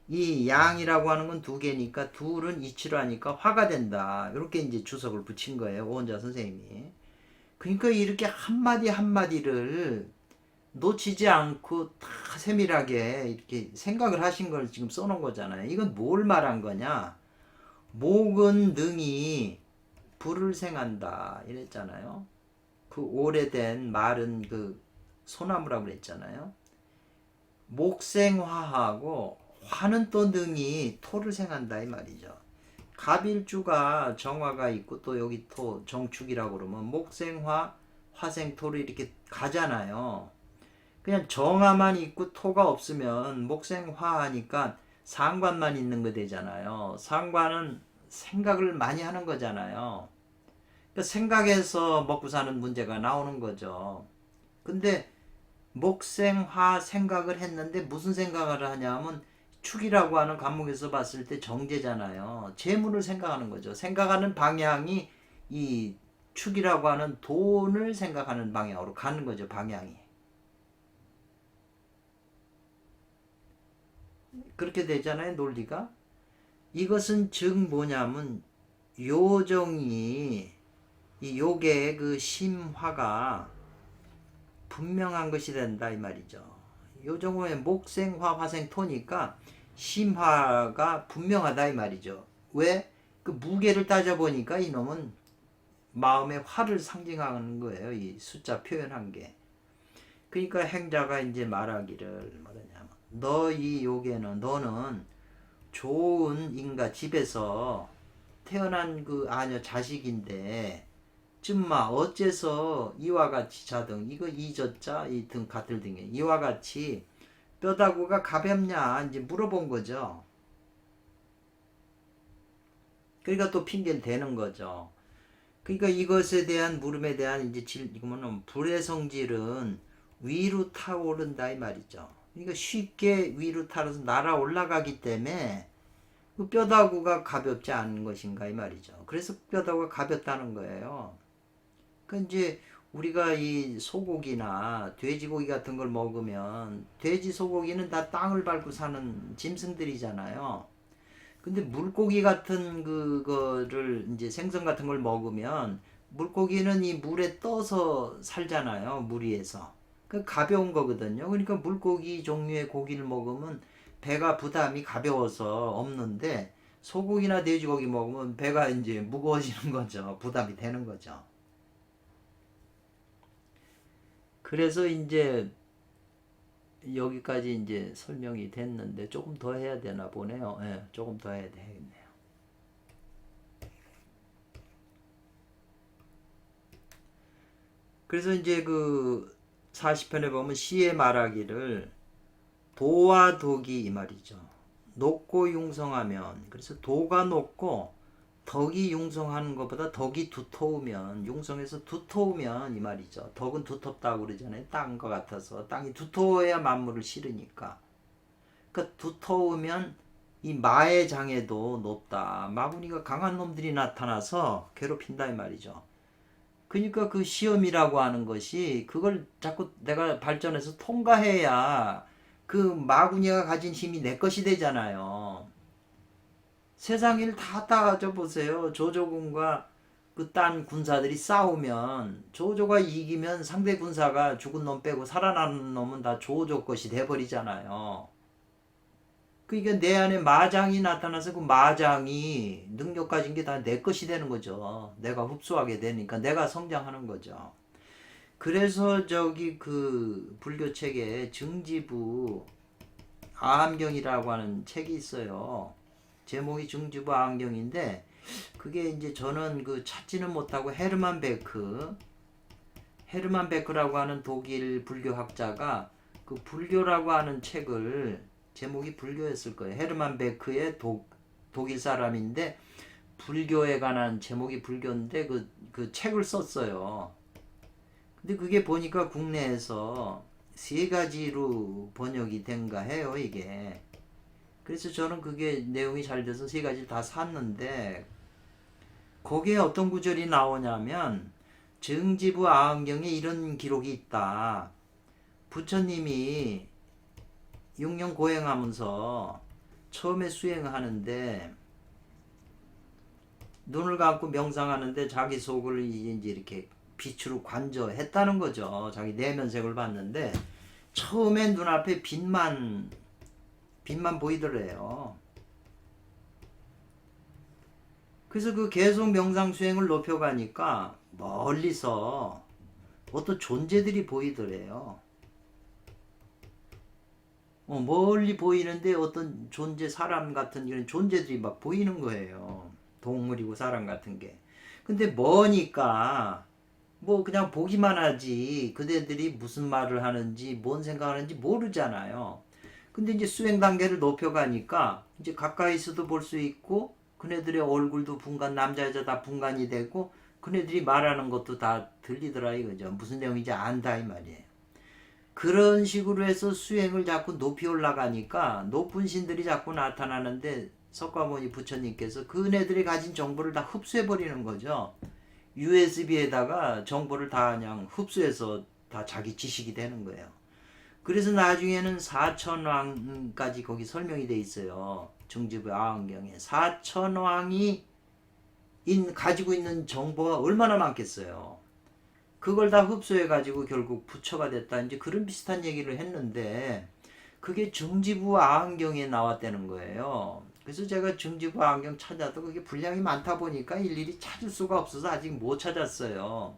이 양이라고 하는 건 두 개니까 둘은 이치로 하니까 화가 된다. 이렇게 이제 주석을 붙인 거예요. 오원자 선생님이. 그러니까 이렇게 한마디 한마디를 놓치지 않고 다 세밀하게 이렇게 생각을 하신 걸 지금 써놓은 거잖아요. 이건 뭘 말한 거냐? 목은 능히 불을 생한다 이랬잖아요. 그 오래된 마른 그 소나무라고 그랬잖아요. 목생화하고 화는 또 능히 토를 생한다 이 말이죠. 갑일주가 정화가 있고 또 여기 토 정축이라고 그러면 목생화 화생토를 이렇게 가잖아요. 그냥 정화만 있고 토가 없으면 목생화하니까 상관만 있는 거 되잖아요. 상관은 생각을 많이 하는 거잖아요. 그러니까 생각해서 먹고 사는 문제가 나오는 거죠. 근데 목생화 생각을 했는데 무슨 생각을 하냐면 축이라고 하는 과목에서 봤을 때 정제잖아요. 재물을 생각하는 거죠. 생각하는 방향이 이 축이라고 하는 돈을 생각하는 방향으로 가는 거죠. 방향이. 그렇게 되잖아요. 논리가. 이것은 즉 뭐냐면 요정이, 이 요계의 그 심화가 분명한 것이 된다 이 말이죠. 요정의 목생화 화생토니까 심화가 분명하다 이 말이죠. 왜? 그 무게를 따져보니까 이놈은 마음의 화를 상징하는 거예요. 이 숫자 표현한 게. 그러니까 행자가 이제 말하기를 뭐냐면, 너 이 요괴는, 너는 좋은 인가 집에서 태어난 그 아녀 자식인데 쯤마 어째서 이와 같이 자등, 이거 이저자 이 등 같을 등에 이와 같이 뼈다구가 가볍냐 이제 물어본 거죠. 그러니까 또 핑계를 대는 거죠. 그러니까 이것에 대한 물음에 대한 이제 이거는 불의 성질은 위로 타오른다 이 말이죠. 그러니까 쉽게 위로 타서 날아 올라가기 때문에 그 뼈다구가 가볍지 않은 것인가 이 말이죠. 그래서 뼈다구가 가볍다는 거예요. 그러니까 이제 우리가 이 소고기나 돼지고기 같은 걸 먹으면 돼지 소고기는 다 땅을 밟고 사는 짐승들이잖아요. 근데 물고기 같은 그거를 이제 생선 같은 걸 먹으면 물고기는 이 물에 떠서 살잖아요. 물 위에서. 그 가벼운 거거든요. 그러니까 물고기 종류의 고기를 먹으면 배가 부담이 가벼워서 없는데 소고기나 돼지고기 먹으면 배가 이제 무거워지는 거죠. 부담이 되는 거죠. 그래서 이제 여기까지 이제 설명이 됐는데 조금 더 해야 되나 보네요. 예, 조금 더 해야 되겠네요. 그래서 이제 그 40편에 보면 시에 말하기를 도와 독이 이 말이죠. 높고 융성하면 그래서 도가 높고 덕이 융성하는 것보다 덕이 두터우면 융성해서 두터우면 이 말이죠. 덕은 두텁다고 그러잖아요. 땅과 같아서 땅이 두터워야 만물을 실으니까. 그러니까 두터우면 이 마의 장애도 높다. 마구니가 강한 놈들이 나타나서 괴롭힌다 이 말이죠. 그러니까 그 시험이라고 하는 것이 그걸 자꾸 내가 발전해서 통과해야 그 마구니가 가진 힘이 내 것이 되잖아요. 세상 일 다 따져 보세요. 조조군과 그 딴 군사들이 싸우면 조조가 이기면 상대 군사가 죽은 놈 빼고 살아남은 놈은 다 조조 것이 돼버리잖아요. 그러니까 내 안에 마장이 나타나서 그 마장이 능력 가진 게 다 내 것이 되는 거죠. 내가 흡수하게 되니까 내가 성장하는 거죠. 그래서 저기 그 불교 책에 증지부 아함경이라고 하는 책이 있어요. 제목이 증지부 아함경인데 그게 이제 저는 그 찾지는 못하고 헤르만 베크라고 하는 독일 불교학자가 그 불교라고 하는 책을 제목이 불교였을 거예요. 헤르만 베크의 독일 사람인데 불교에 관한 제목이 불교인데 그 책을 썼어요. 근데 그게 보니까 국내에서 세 가지로 번역이 된가 해요, 이게. 그래서 저는 그게 내용이 잘 돼서 세 가지 다 샀는데 거기에 어떤 구절이 나오냐면 증지부 아흥경에 이런 기록이 있다. 부처님이 육령 고행하면서 처음에 수행하는데 눈을 감고 명상하는데 자기 속을 이제 이렇게 빛으로 관저했다는 거죠. 자기 내면색을 봤는데 처음엔 눈앞에 빛만 보이더래요. 그래서 그 계속 명상 수행을 높여가니까 멀리서 어떤 존재들이 보이더래요. 멀리 보이는데 어떤 존재, 사람 같은 이런 존재들이 막 보이는 거예요. 동물이고 사람 같은 게. 근데 머니까 뭐 그냥 보기만 하지 그대들이 무슨 말을 하는지 뭔 생각하는지 모르잖아요. 근데 이제 수행 단계를 높여가니까 이제 가까이서도 볼 수 있고 그네들의 얼굴도 분간, 남자 여자 다 분간이 되고 그네들이 말하는 것도 다 들리더라 이거죠. 무슨 내용인지 안다 이 말이에요. 그런 식으로 해서 수행을 자꾸 높이 올라가니까 높은 신들이 자꾸 나타나는데 석가모니 부처님께서 그네들이 가진 정보를 다 흡수해버리는 거죠. USB에다가 정보를 다 그냥 흡수해서 다 자기 지식이 되는 거예요. 그래서 나중에는 사천왕까지 거기 설명이 돼 있어요. 증지부 아흥경에 사천왕이 가지고 있는 정보가 얼마나 많겠어요. 그걸 다 흡수해 가지고 결국 부처가 됐다. 이제 그런 비슷한 얘기를 했는데 그게 증지부 아흥경에 나왔다는 거예요. 그래서 제가 증지부 아흥경 찾아도 그게 분량이 많다 보니까 일일이 찾을 수가 없어서 아직 못 찾았어요.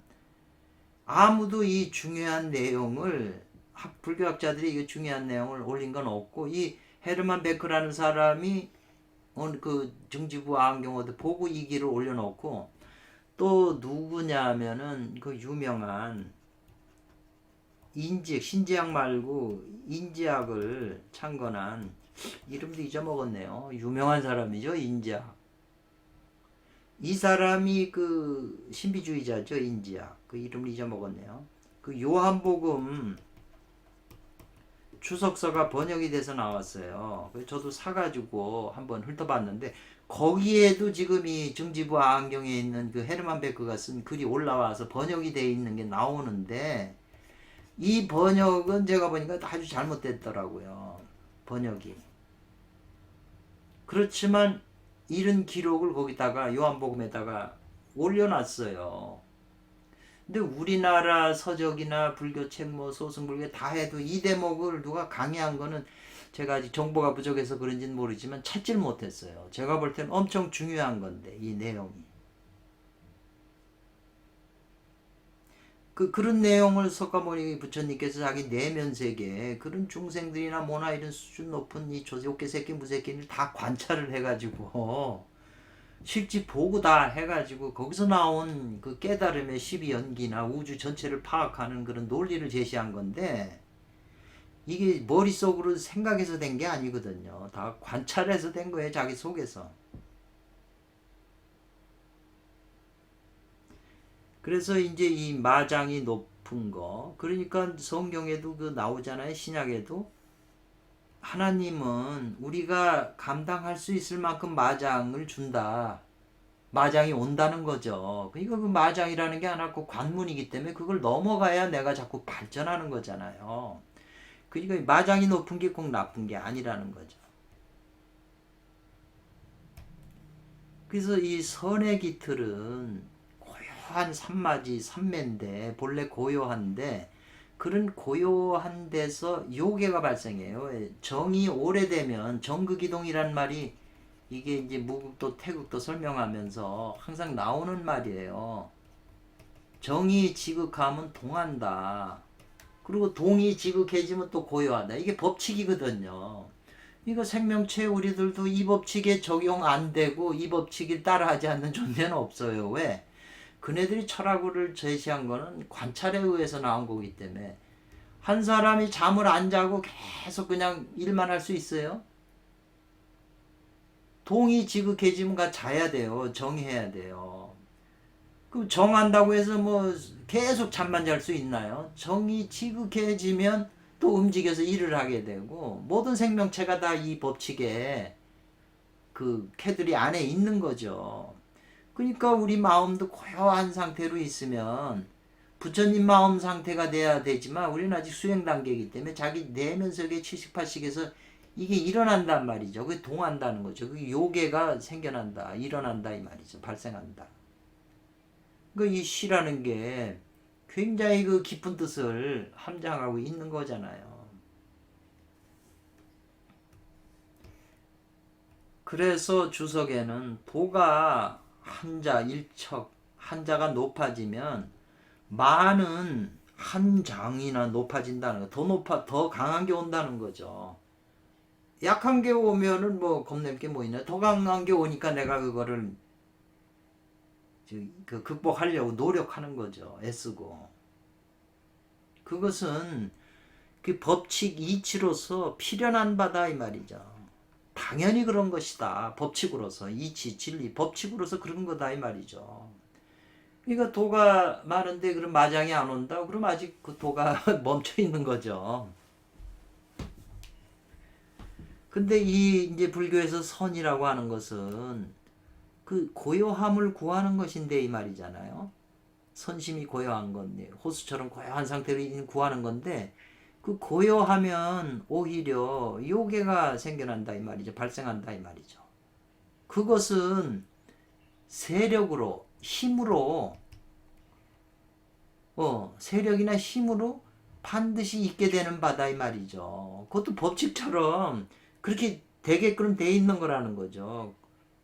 아무도 이 중요한 내용을 불교학자들이 이 중요한 내용을 올린 건 없고 이 헤르만 베크라는 사람이 그 증지부 아흥경어도 보고 이 기를 올려놓고 또 누구냐면은 그 유명한 신지학 말고 인지학을 창건한 이름도 잊어먹었네요. 유명한 사람이죠. 인지학. 이 사람이 그 신비주의자죠. 인지야. 그 이름을 잊어먹었네요. 그 요한복음 주석서가 번역이 돼서 나왔어요. 저도 사가지고 한번 훑어봤는데 거기에도 지금 이 중지부 안경에 있는 그 헤르만 베크가 쓴 글이 올라와서 번역이 돼 있는 게 나오는데 이 번역은 제가 보니까 아주 잘못됐더라고요. 번역이. 그렇지만 이런 기록을 거기다가 요한복음에다가 올려놨어요. 근데 우리나라 서적이나 불교책 뭐 소승불교 다 해도 이 대목을 누가 강의한 거는 제가 아직 정보가 부족해서 그런지는 모르지만 찾질 못했어요. 제가 볼 때는 엄청 중요한 건데 이 내용이. 그런 내용을 석가모니 부처님께서 자기 내면 세계 그런 중생들이나 뭐나 이런 수준 높은 이 조세옥계 새끼 무새끼를 다 관찰을 해가지고 실제 보고 다 해가지고 거기서 나온 그 깨달음의 12연기나 우주 전체를 파악하는 그런 논리를 제시한 건데 이게 머릿속으로 생각해서 된 게 아니거든요. 다 관찰해서 된 거예요. 자기 속에서. 그래서 이제 이 마장이 높은 거 그러니까 성경에도 그 나오잖아요. 신약에도 하나님은 우리가 감당할 수 있을 만큼 마장을 준다. 마장이 온다는 거죠. 그러니까 그 마장이라는 게 하나 그 관문이기 때문에 그걸 넘어가야 내가 자꾸 발전하는 거잖아요. 그러니까 마장이 높은 게 꼭 나쁜 게 아니라는 거죠. 그래서 이 선의 깃털은 고요한 산마지 산매인데 본래 고요한데 그런 고요한 데서 요괴가 발생해요. 정이 오래되면 정극이동이란 말이 이게 이제 무국도 태국도 설명하면서 항상 나오는 말이에요. 정이 지극하면 동한다. 그리고 동이 지극해지면 또 고요하다. 이게 법칙이거든요. 이거 생명체 우리들도 이 법칙에 적용 안 되고 이 법칙을 따라하지 않는 존재는 없어요. 왜? 그네들이 철학을 제시한 거는 관찰에 의해서 나온 거기 때문에 한 사람이 잠을 안 자고 계속 그냥 일만 할 수 있어요? 동이 지극해지면 가 자야 돼요. 정해야 돼요. 그럼 정한다고 해서 뭐 계속 잠만 잘 수 있나요? 정이 지극해지면 또 움직여서 일을 하게 되고 모든 생명체가 다 이 법칙에 그 캐들이 안에 있는 거죠. 그러니까 우리 마음도 고요한 상태로 있으면 부처님 마음 상태가 돼야 되지만 우리는 아직 수행 단계이기 때문에 자기 내면 세계 78식에서 이게 일어난단 말이죠. 그게 동한다는 거죠. 그 요괴가 생겨난다, 일어난다 이 말이죠. 발생한다. 이 시라는 게 굉장히 그 깊은 뜻을 함장하고 있는 거잖아요. 그래서 주석에는 도가 한자 일척 한자가 높아지면 많은 한장이나 높아진다는 거, 더 강한 게 온다는 거죠. 약한 게 오면은 뭐 겁낼 게 뭐 있나? 더 강한 게 오니까 내가 그거를 그 극복하려고 노력하는 거죠. 애쓰고. 그것은 그 법칙 이치로서 필연한 바다 이 말이죠. 당연히 그런 것이다. 법칙으로서 이치 진리 법칙으로서 그런 거다 이 말이죠. 그러니까 도가 많은데 그럼 마장이 안 온다? 그럼 아직 그 도가 멈춰 있는 거죠. 근데 이 이제 불교에서 선이라고 하는 것은 그 고요함을 구하는 것인데 이 말이잖아요. 선심이 고요한 건데 호수처럼 고요한 상태를 구하는 건데 그 고요하면 오히려 요괴가 생겨난다 이 말이죠. 발생한다 이 말이죠. 그것은 세력으로 힘으로 세력이나 힘으로 반드시 있게 되는 바다 이 말이죠. 그것도 법칙처럼 그렇게 되게끔 돼 있는 거라는 거죠.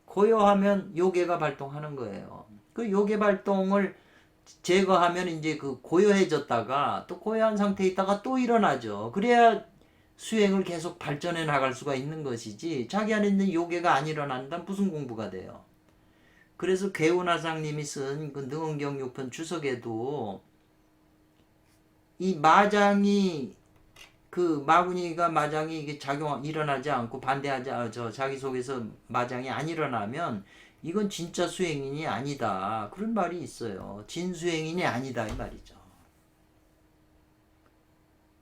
고요하면 요괴가 발동하는 거예요. 그 요괴 발동을 제거하면 이제 그 고요해졌다가 또 고요한 상태에 있다가 또 일어나죠. 그래야 수행을 계속 발전해 나갈 수가 있는 것이지 자기 안에 있는 요괴가 안 일어난다면 무슨 공부가 돼요. 그래서 개운화상님이 쓴 그 능언경 6편 주석에도 이 마장이 그 마구니가 마장이 이게 일어나지 않고 반대하지 자기 속에서 마장이 안 일어나면 이건 진짜 수행인이 아니다. 그런 말이 있어요. 진수행인이 아니다 이 말이죠.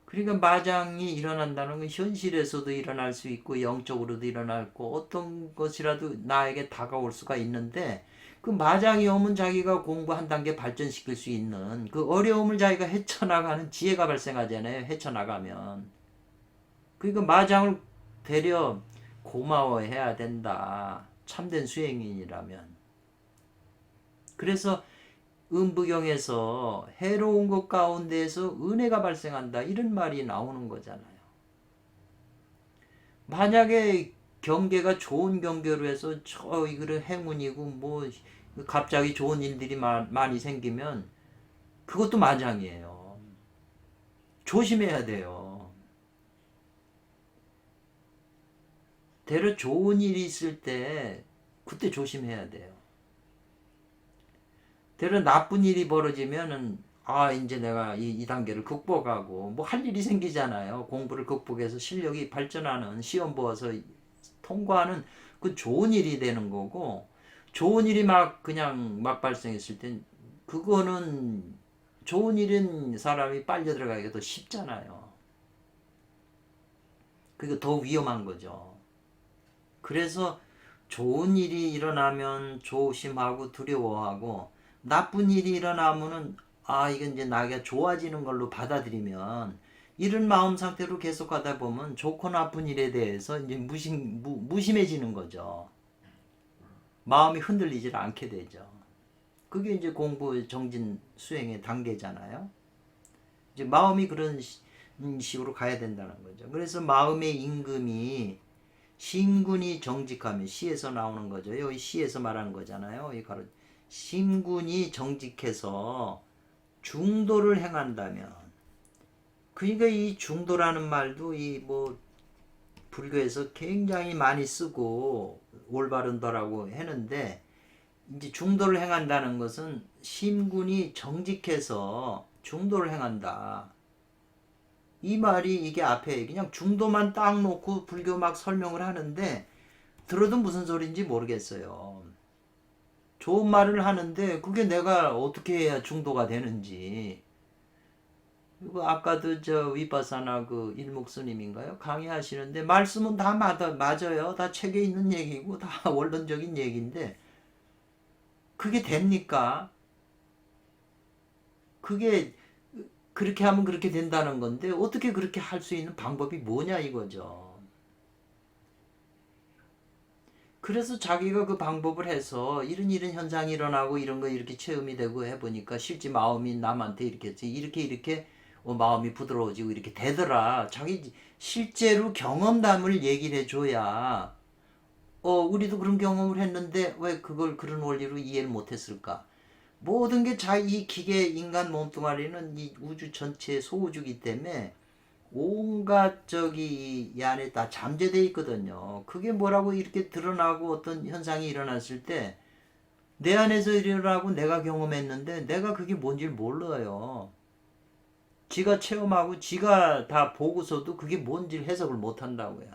그러니까 마장이 일어난다는 건 현실에서도 일어날 수 있고 영적으로도 일어나고 어떤 것이라도 나에게 다가올 수가 있는데 그 마장이 오면 자기가 공부 한 단계 발전시킬 수 있는 그 어려움을 자기가 헤쳐나가는 지혜가 발생하잖아요. 헤쳐나가면. 그러니까 마장을 되려 고마워해야 된다. 참된 수행인이라면. 그래서 음부경에서 해로운 것 가운데에서 은혜가 발생한다. 이런 말이 나오는 거잖아요. 만약에 경계가 좋은 경계로 해서 이거를 행운이고 뭐 갑자기 좋은 일들이 많이 생기면 그것도 마장이에요. 조심해야 돼요. 대려 좋은 일이 있을 때 그때 조심해야 돼요. 대려 나쁜 일이 벌어지면은 이제 내가 이 단계를 극복하고 뭐 할 일이 생기잖아요. 공부를 극복해서 실력이 발전하는 시험 보아서 통과하는 그 좋은 일이 되는 거고 좋은 일이 그냥 막 발생했을 땐 그거는 좋은 일인 사람이 빨려 들어가기가 더 쉽잖아요. 그게 더 위험한 거죠. 그래서 좋은 일이 일어나면 조심하고 두려워하고 나쁜 일이 일어나면은 이건 이제 나가 좋아지는 걸로 받아들이면 이런 마음 상태로 계속 가다 보면 좋고 나쁜 일에 대해서 이제 무심해지는 거죠. 마음이 흔들리질 않게 되죠. 그게 이제 공부 정진 수행의 단계잖아요. 이제 마음이 그런 식으로 가야 된다는 거죠. 그래서 마음의 임금이 심군이 정직하면 시에서 나오는 거죠. 여기 시에서 말하는 거잖아요. 이 가로 심군이 정직해서 중도를 행한다면 그러니까 이 중도라는 말도 이 뭐 불교에서 굉장히 많이 쓰고 올바른 도라고 했는데 이제 중도를 행한다는 것은 심군이 정직해서 중도를 행한다. 이 말이 이게 앞에 그냥 중도만 딱 놓고 불교 막 설명을 하는데 들어도 무슨 소리인지 모르겠어요. 좋은 말을 하는데 그게 내가 어떻게 해야 중도가 되는지. 그리고 아까도 저 위파사나 그 일목스님인가요? 강의하시는데 말씀은 다 맞아요. 다 책에 있는 얘기고 다 원론적인 얘기인데 그게 됩니까? 그게 그렇게 하면 그렇게 된다는 건데 어떻게 그렇게 할 수 있는 방법이 뭐냐 이거죠. 그래서 자기가 그 방법을 해서 이런 현상이 일어나고 이런 거 이렇게 체험이 되고 해보니까 실제 마음이 남한테 이렇게 마음이 부드러워지고 이렇게 되더라. 자기 실제로 경험담을 얘기를 해줘야 우리도 그런 경험을 했는데 왜 그걸 그런 원리로 이해를 못했을까? 모든 게 이 기계 인간 몸뚱아리는 이 우주 전체의 소우주기 때문에 온갖 이 안에 다 잠재되어 있거든요. 그게 뭐라고 이렇게 드러나고 어떤 현상이 일어났을 때 내 안에서 일어나고 내가 경험했는데 내가 그게 뭔지 몰라요. 지가 체험하고 지가 다 보고서도 그게 뭔지 해석을 못한다고요.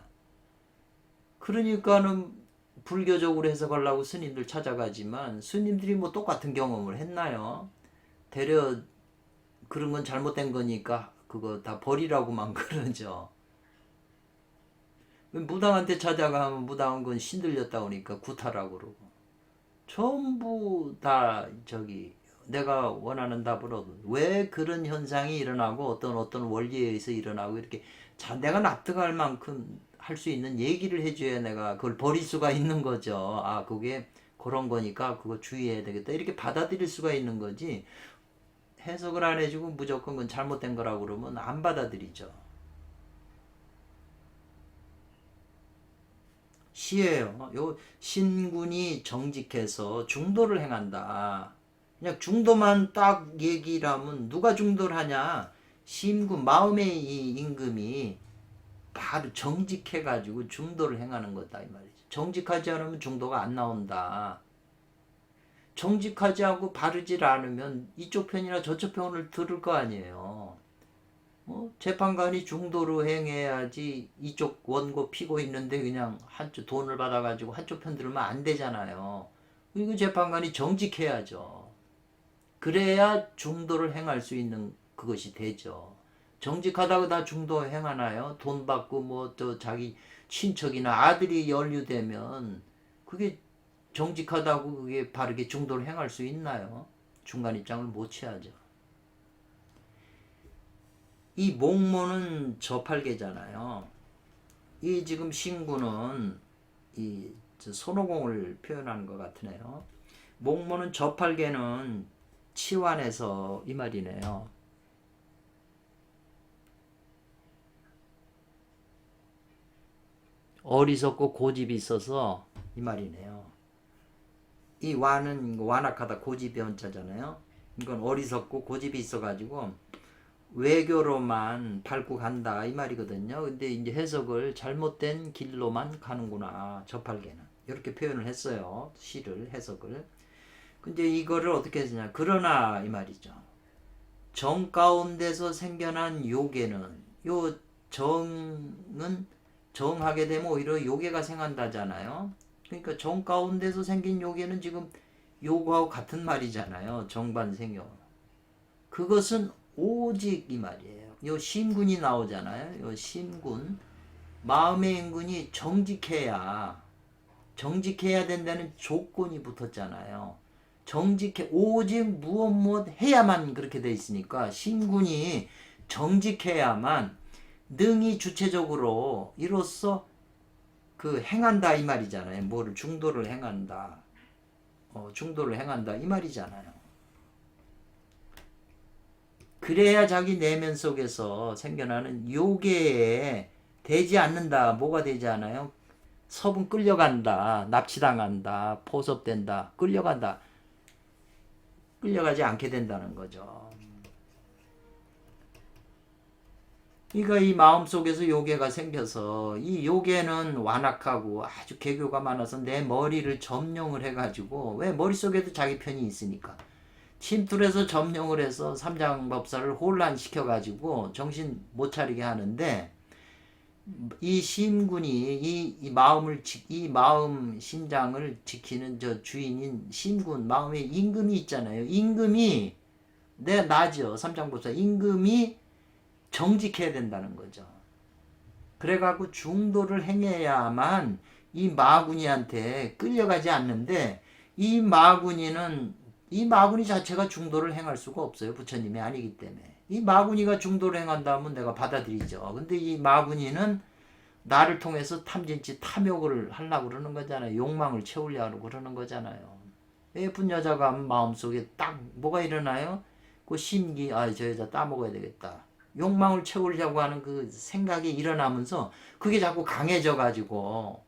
그러니까는 불교적으로 해석하려고 스님들 찾아가지만 스님들이 뭐 똑같은 경험을 했나요? 되려 그런 건 잘못된 거니까 그거 다 버리라고만 그러죠. 무당한테 찾아가면 무당한 건 신들렸다 오니까 구타라고 그러고 전부 다 내가 원하는 답을 얻은 왜 그런 현상이 일어나고 어떤 원리에 의해서 일어나고 이렇게 내가 납득할 만큼 할 수 있는 얘기를 해줘야 내가 그걸 버릴 수가 있는 거죠. 그게 그런 거니까 그거 주의해야 되겠다 이렇게 받아들일 수가 있는 거지. 해석을 안 해주고 무조건 그건 잘못된 거라고 그러면 안 받아들이죠. 시예요. 요 신군이 정직해서 중도를 행한다. 그냥 중도만 딱 얘기를 하면 누가 중도를 하냐? 심군 마음의 이 임금이 바로 정직해가지고 중도를 행하는 거다 이 말이죠. 정직하지 않으면 중도가 안 나온다. 정직하지 않고 바르질 않으면 이쪽 편이나 저쪽 편을 들을 거 아니에요. 재판관이 중도로 행해야지 이쪽 원고 피고 있는데 그냥 한쪽 돈을 받아가지고 한쪽 편 들으면 안 되잖아요. 이거 재판관이 정직해야죠. 그래야 중도를 행할 수 있는 그것이 되죠. 정직하다고 다 중도 행하나요? 돈 받고 뭐 또 자기 친척이나 아들이 연루되면 그게 정직하다고 그게 바르게 중도를 행할 수 있나요? 중간 입장을 못 취하죠. 이 목모는 저팔계잖아요. 이 지금 신구는 이 손오공을 표현하는 것 같으네요. 목모는 저팔계는 치환해서 이 말이네요. 어리석고 고집이 있어서 이 말이네요. 이 완은 완악하다 고집의 원자잖아요. 이건 어리석고 고집이 있어가지고 외교로만 밟고 간다 이 말이거든요. 근데 이제 해석을 잘못된 길로만 가는구나 저팔계는 이렇게 표현을 했어요. 시를 해석을. 근데 이거를 어떻게 했느냐. 그러나 이 말이죠. 정 가운데서 생겨난 요괴는 요 정은 정하게 되면 오히려 요괴가 생한다잖아요. 그러니까 정 가운데서 생긴 요괴는 지금 요거하고 같은 말이잖아요. 정반생요. 그것은 오직 이 말이에요. 요 심군이 나오잖아요. 요 심군. 마음의 인군이 정직해야 된다는 조건이 붙었잖아요. 정직해 오직 무엇 해야만 그렇게 돼 있으니까 심군이 정직해야만 능히 주체적으로 이로써 그 행한다 이 말이잖아요. 뭐를 중도를 행한다. 중도를 행한다 이 말이잖아요. 그래야 자기 내면 속에서 생겨나는 요괴에 되지 않는다. 뭐가 되지 않아요? 서분 끌려간다. 납치당한다. 포섭된다. 끌려간다. 끌려가지 않게 된다는 거죠. 그러니까 이 마음속에서 요괴가 생겨서 이 요괴는 완악하고 아주 개교가 많아서 내 머리를 점령을 해가지고 왜 머릿속에도 자기 편이 있으니까 침투해서 점령을 해서 삼장법사를 혼란시켜가지고 정신 못 차리게 하는데 이 심군이 이 마음을 이 마음 심장을 지키는 저 주인인 심군 마음에 임금이 있잖아요. 임금이 내 나죠. 삼장법사 임금이 정직해야 된다는 거죠. 그래갖고 중도를 행해야만 이 마군이한테 끌려가지 않는데 이 마군이 자체가 중도를 행할 수가 없어요. 부처님이 아니기 때문에. 이 마군이가 중도를 행한다면 내가 받아들이죠. 근데 이 마군이는 나를 통해서 탐진치 탐욕을 하려고 그러는 거잖아요. 욕망을 채우려고 그러는 거잖아요. 예쁜 여자가 마음속에 딱 뭐가 일어나요? 그 심기, 저 여자 따먹어야 되겠다. 욕망을 채우려고 하는 그 생각이 일어나면서 그게 자꾸 강해져 가지고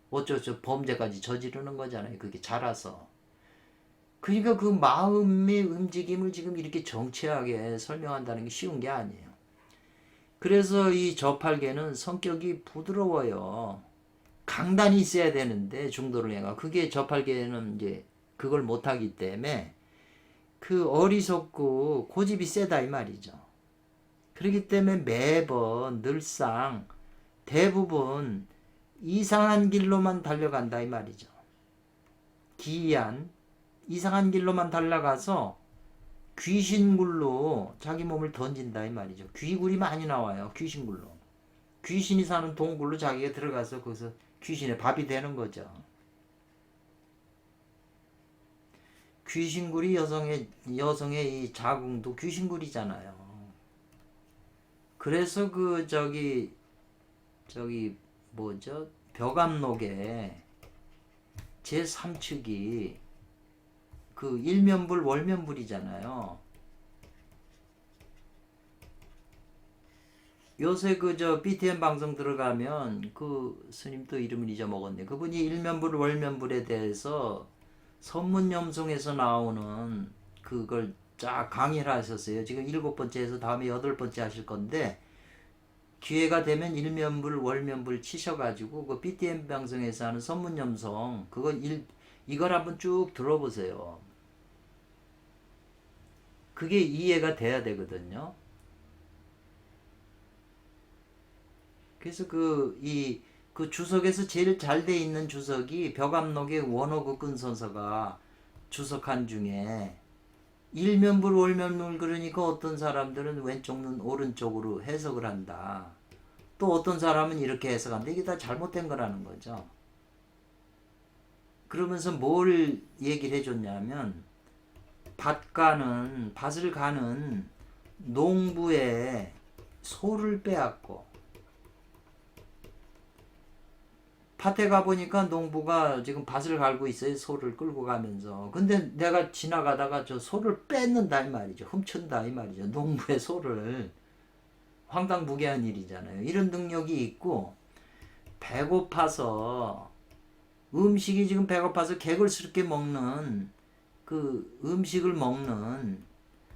어쩌죠 범죄까지 저지르는 거잖아요. 그게 자라서. 그러니까 그 마음의 움직임을 지금 이렇게 정치하게 설명한다는 게 쉬운 게 아니에요. 그래서 이 저팔계는 성격이 부드러워요. 강단이 있어야 되는데 중도를 해가 그게 저팔계는 이제 그걸 못하기 때문에 그 어리석고 고집이 세다 이 말이죠. 그렇기 때문에 매번 늘상 대부분 이상한 길로만 달려간다 이 말이죠. 기이한 이상한 길로만 달려가서 귀신굴로 자기 몸을 던진다 이 말이죠. 귀굴이 많이 나와요. 귀신굴로. 귀신이 사는 동굴로 자기가 들어가서 거기서 귀신의 밥이 되는 거죠. 귀신굴이 여성의 이 자궁도 귀신굴이잖아요. 그래서 그 저기 뭐죠? 벽암록에 제3축이 그 일면불 월면불이잖아요. 요새 그저 BTN 방송 들어가면 그 스님도 이름을 잊어먹었네. 그분이 일면불 월면불에 대해서 선문염송에서 나오는 그걸 쫙 강의를 하셨어요. 지금 7번째에서 다음에 8번째 하실 건데 기회가 되면 일면불 월면불 치셔가지고 그 BTN 방송에서 하는 선문염송 이걸 한번 쭉 들어보세요. 그게 이해가 돼야 되거든요. 그래서 그 그 주석에서 제일 잘 돼 있는 주석이 벽암록의 원호그 근선서가 주석한 중에 일면불 월면불 그러니까 어떤 사람들은 왼쪽 눈 오른쪽으로 해석을 한다. 또 어떤 사람은 이렇게 해석한다. 이게 다 잘못된 거라는 거죠. 그러면서 뭘 얘기를 해줬냐면 밭을 가는 농부의 소를 빼앗고 밭에 가보니까 농부가 지금 밭을 갈고 있어요. 소를 끌고 가면서. 근데 내가 지나가다가 저 소를 뺏는다 이 말이죠. 훔친다 이 말이죠. 농부의 소를. 황당무계한 일이잖아요. 이런 능력이 있고 배고파서 음식이 지금 배고파서 개걸스럽게 먹는 그 음식을 먹는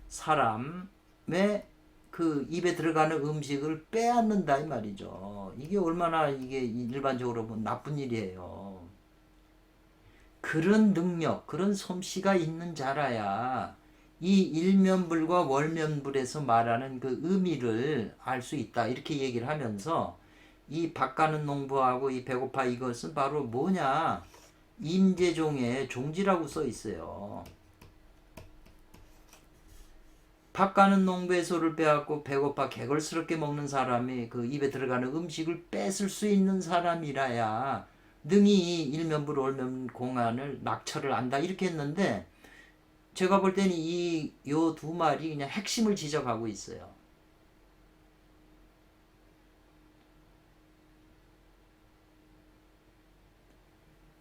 사람의 그 입에 들어가는 음식을 빼앗는다 이 말이죠. 이게 얼마나 이게 일반적으로 보면 나쁜 일이에요. 그런 능력, 그런 솜씨가 있는 자라야 이 일면불과 월면불에서 말하는 그 의미를 알 수 있다. 이렇게 얘기를 하면서 이 밭 가는 농부하고 이 배고파 이것은 바로 뭐냐? 임재종의 종지라고 써 있어요. 밭 가는 농부의 소를 빼앗고 배고파 개걸스럽게 먹는 사람이 그 입에 들어가는 음식을 뺏을 수 있는 사람이라야 능히 일면불 월면 공안을 낙처를 안다 이렇게 했는데 제가 볼 때는 요 두 말이 그냥 핵심을 지적하고 있어요.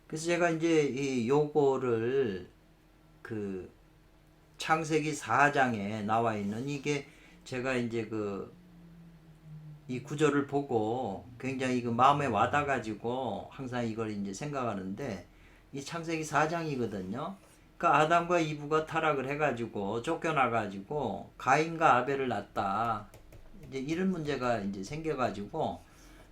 그래서 제가 이제 요거를 그 창세기 4장에 나와 있는 이게 제가 이제 이 구절을 보고 굉장히 그 마음에 와닿아가지고 항상 이걸 이제 생각하는데 이 창세기 4장이거든요. 그러니까 아담과 이브가 타락을 해가지고 쫓겨나가지고 가인과 아벨을 낳았다. 이제 이런 문제가 이제 생겨가지고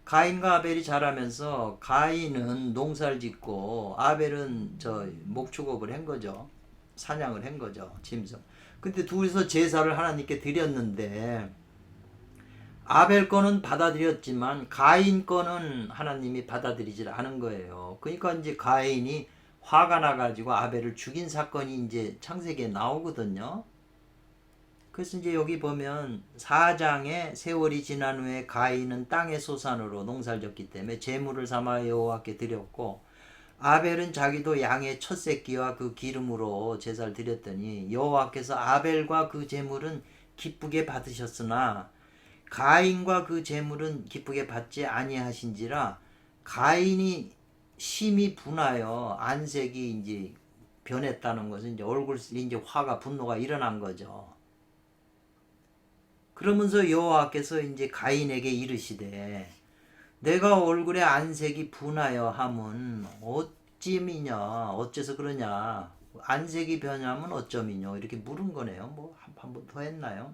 가인과 아벨이 자라면서 가인은 농사를 짓고 아벨은 저 목축업을 한 거죠. 사냥을 한 거죠. 짐승. 근데 둘이서 제사를 하나님께 드렸는데 아벨 거는 받아들였지만 가인 거는 하나님이 받아들이질 않은 거예요. 그러니까 이제 가인이 화가 나가지고 아벨을 죽인 사건이 이제 창세기에 나오거든요. 그래서 이제 여기 보면 4장에 세월이 지난 후에 가인은 땅의 소산으로 농사를 졌기 때문에 제물을 삼아 여호와께 드렸고 아벨은 자기도 양의 첫 새끼와 그 기름으로 제사를 드렸더니 여호와께서 아벨과 그 제물은 기쁘게 받으셨으나 가인과 그 제물은 기쁘게 받지 아니하신지라 가인이 심히 분하여 안색이 이제 변했다는 것은 이제 얼굴 이제 화가 분노가 일어난 거죠. 그러면서 여호와께서 이제 가인에게 이르시되 내가 얼굴에 안색이 분하여 함은 어찌미냐 어째서 그러냐 안색이 변하면 어쩌미냐 이렇게 물은 거네요. 뭐 한 번 더 했나요?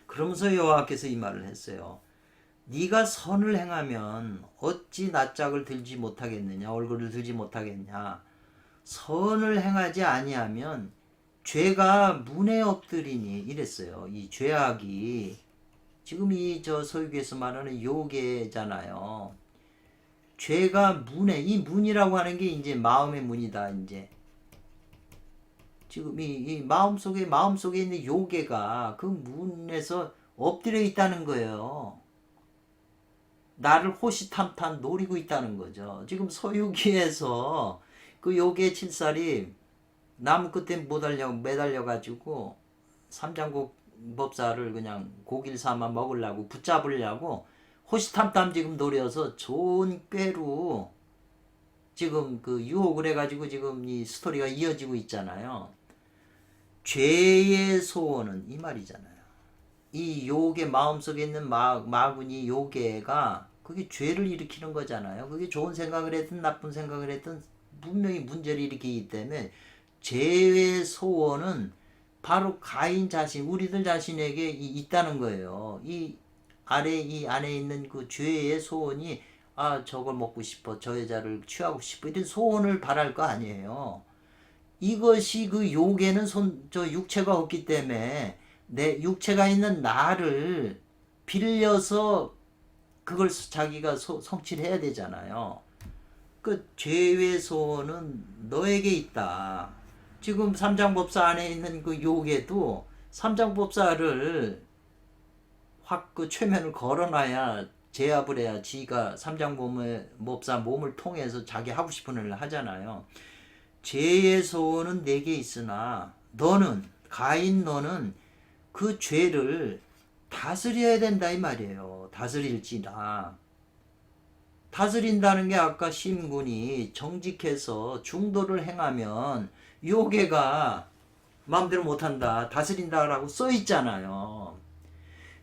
그러면서 여호와께서 이 말을 했어요. 네가 선을 행하면 어찌 낯짝을 들지 못하겠느냐 얼굴을 들지 못하겠냐 선을 행하지 아니하면 죄가 문에 엎드리니 이랬어요. 이 죄악이 지금 이 저 서유기에서 말하는 요괴잖아요. 죄가 문에 이 문이라고 하는 게 이제 마음의 문이다. 이제 지금 이 마음속에 있는 요괴가 그 문에서 엎드려 있다는 거예요. 나를 호시탐탐 노리고 있다는 거죠. 지금 서유기에서 그 요괴 칠살이 나무 끝에 매달려가지고 삼장국 법사를 그냥 고기를 삼아 먹으려고 붙잡으려고 호시탐탐 지금 노려서 좋은 꾀로 지금 그 유혹을 해가지고 지금 이 스토리가 이어지고 있잖아요. 죄의 소원은 이 말이잖아요. 이 요괴 마음속에 있는 마군이 요괴가 그게 죄를 일으키는 거잖아요. 그게 좋은 생각을 했든 나쁜 생각을 했든 분명히 문제를 일으키기 때문에 죄의 소원은 바로 가인 자신, 우리들 자신에게 있다는 거예요. 이 안에 있는 그 죄의 소원이 저걸 먹고 싶어, 저 여자를 취하고 싶어 이런 소원을 바랄 거 아니에요. 이것이 그 요괴는 저 육체가 없기 때문에 내 육체가 있는 나를 빌려서 그걸 자기가 성취를 해야 되잖아요. 그 죄의 소원은 너에게 있다. 지금 삼장법사 안에 있는 그 요괴도 삼장법사를 확 그 최면을 걸어놔야 제압을 해야 지가 삼장법사 몸을 통해서 자기 하고 싶은 일을 하잖아요. 죄의 소원은 내게 있으나 너는 가인 너는 그 죄를 다스려야 된다 이 말이에요. 다스릴지라. 다스린다는 게 아까 심군이 정직해서 중도를 행하면 요괴가 마음대로 못한다. 다스린다라고 써 있잖아요.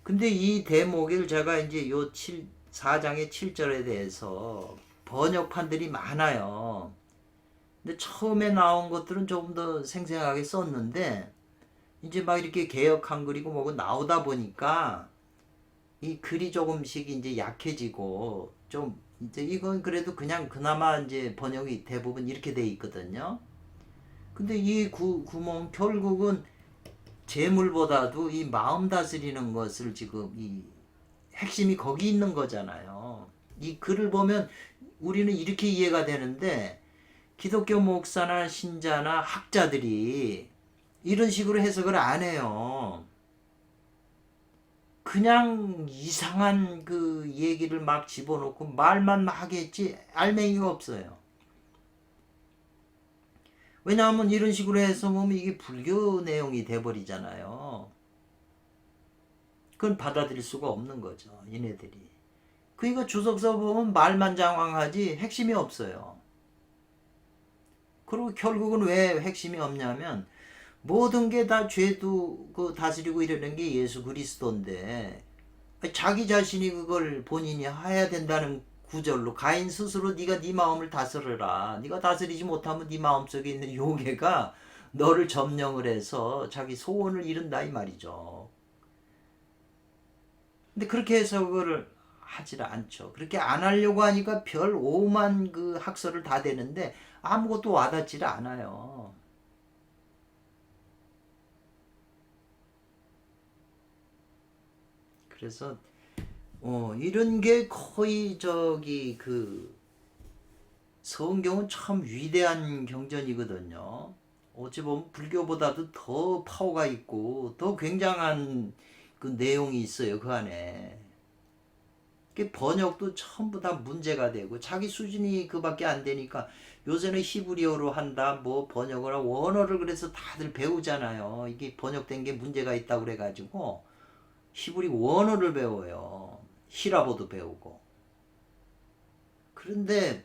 근데 이 대목을 제가 이제 요 4장의 7절에 대해서 번역판들이 많아요. 근데 처음에 나온 것들은 조금 더 생생하게 썼는데 이제 막 이렇게 개역 한글이고 뭐고 나오다 보니까 이 글이 조금씩 이제 약해지고 좀 이제 이건 그래도 그냥 그나마 이제 번역이 대부분 이렇게 돼 있거든요. 근데 이 구멍 결국은 재물보다도 이 마음 다스리는 것을 지금 이 핵심이 거기 있는 거잖아요. 이 글을 보면 우리는 이렇게 이해가 되는데 기독교 목사나 신자나 학자들이 이런 식으로 해석을 안 해요. 그냥 이상한 그 얘기를 막 집어넣고 말만 막 하겠지 알맹이가 없어요. 왜냐하면 이런 식으로 해서 보면 이게 불교 내용이 돼버리잖아요. 그건 받아들일 수가 없는 거죠. 얘네들이. 그러니까 주석서 보면 말만 장황하지 핵심이 없어요. 그리고 결국은 왜 핵심이 없냐면 모든 게 다 죄도 그 다스리고 이러는 게 예수 그리스도인데 자기 자신이 그걸 본인이 해야 된다는 구절로 가인 스스로 네가 네 마음을 다스려라. 네가 다스리지 못하면 네 마음속에 있는 요괴가 너를 점령을 해서 자기 소원을 이룬다 이 말이죠. 근데 그렇게 해서 그거를 하질 않죠. 그렇게 안 하려고 하니까 별 오만 그 학설을 다 대는데 아무것도 와닿지를 않아요. 그래서 이런 게 거의 그 성경은 참 위대한 경전이거든요. 어찌 보면 불교보다도 더 파워가 있고 더 굉장한 그 내용이 있어요 그 안에. 그 번역도 전부 다 문제가 되고 자기 수준이 그밖에 안 되니까 요새는 히브리어로 한다 뭐 번역을 하고 원어를 그래서 다들 배우잖아요. 이게 번역된 게 문제가 있다고 그래가지고 히브리 원어를 배워요. 히라보도 배우고. 그런데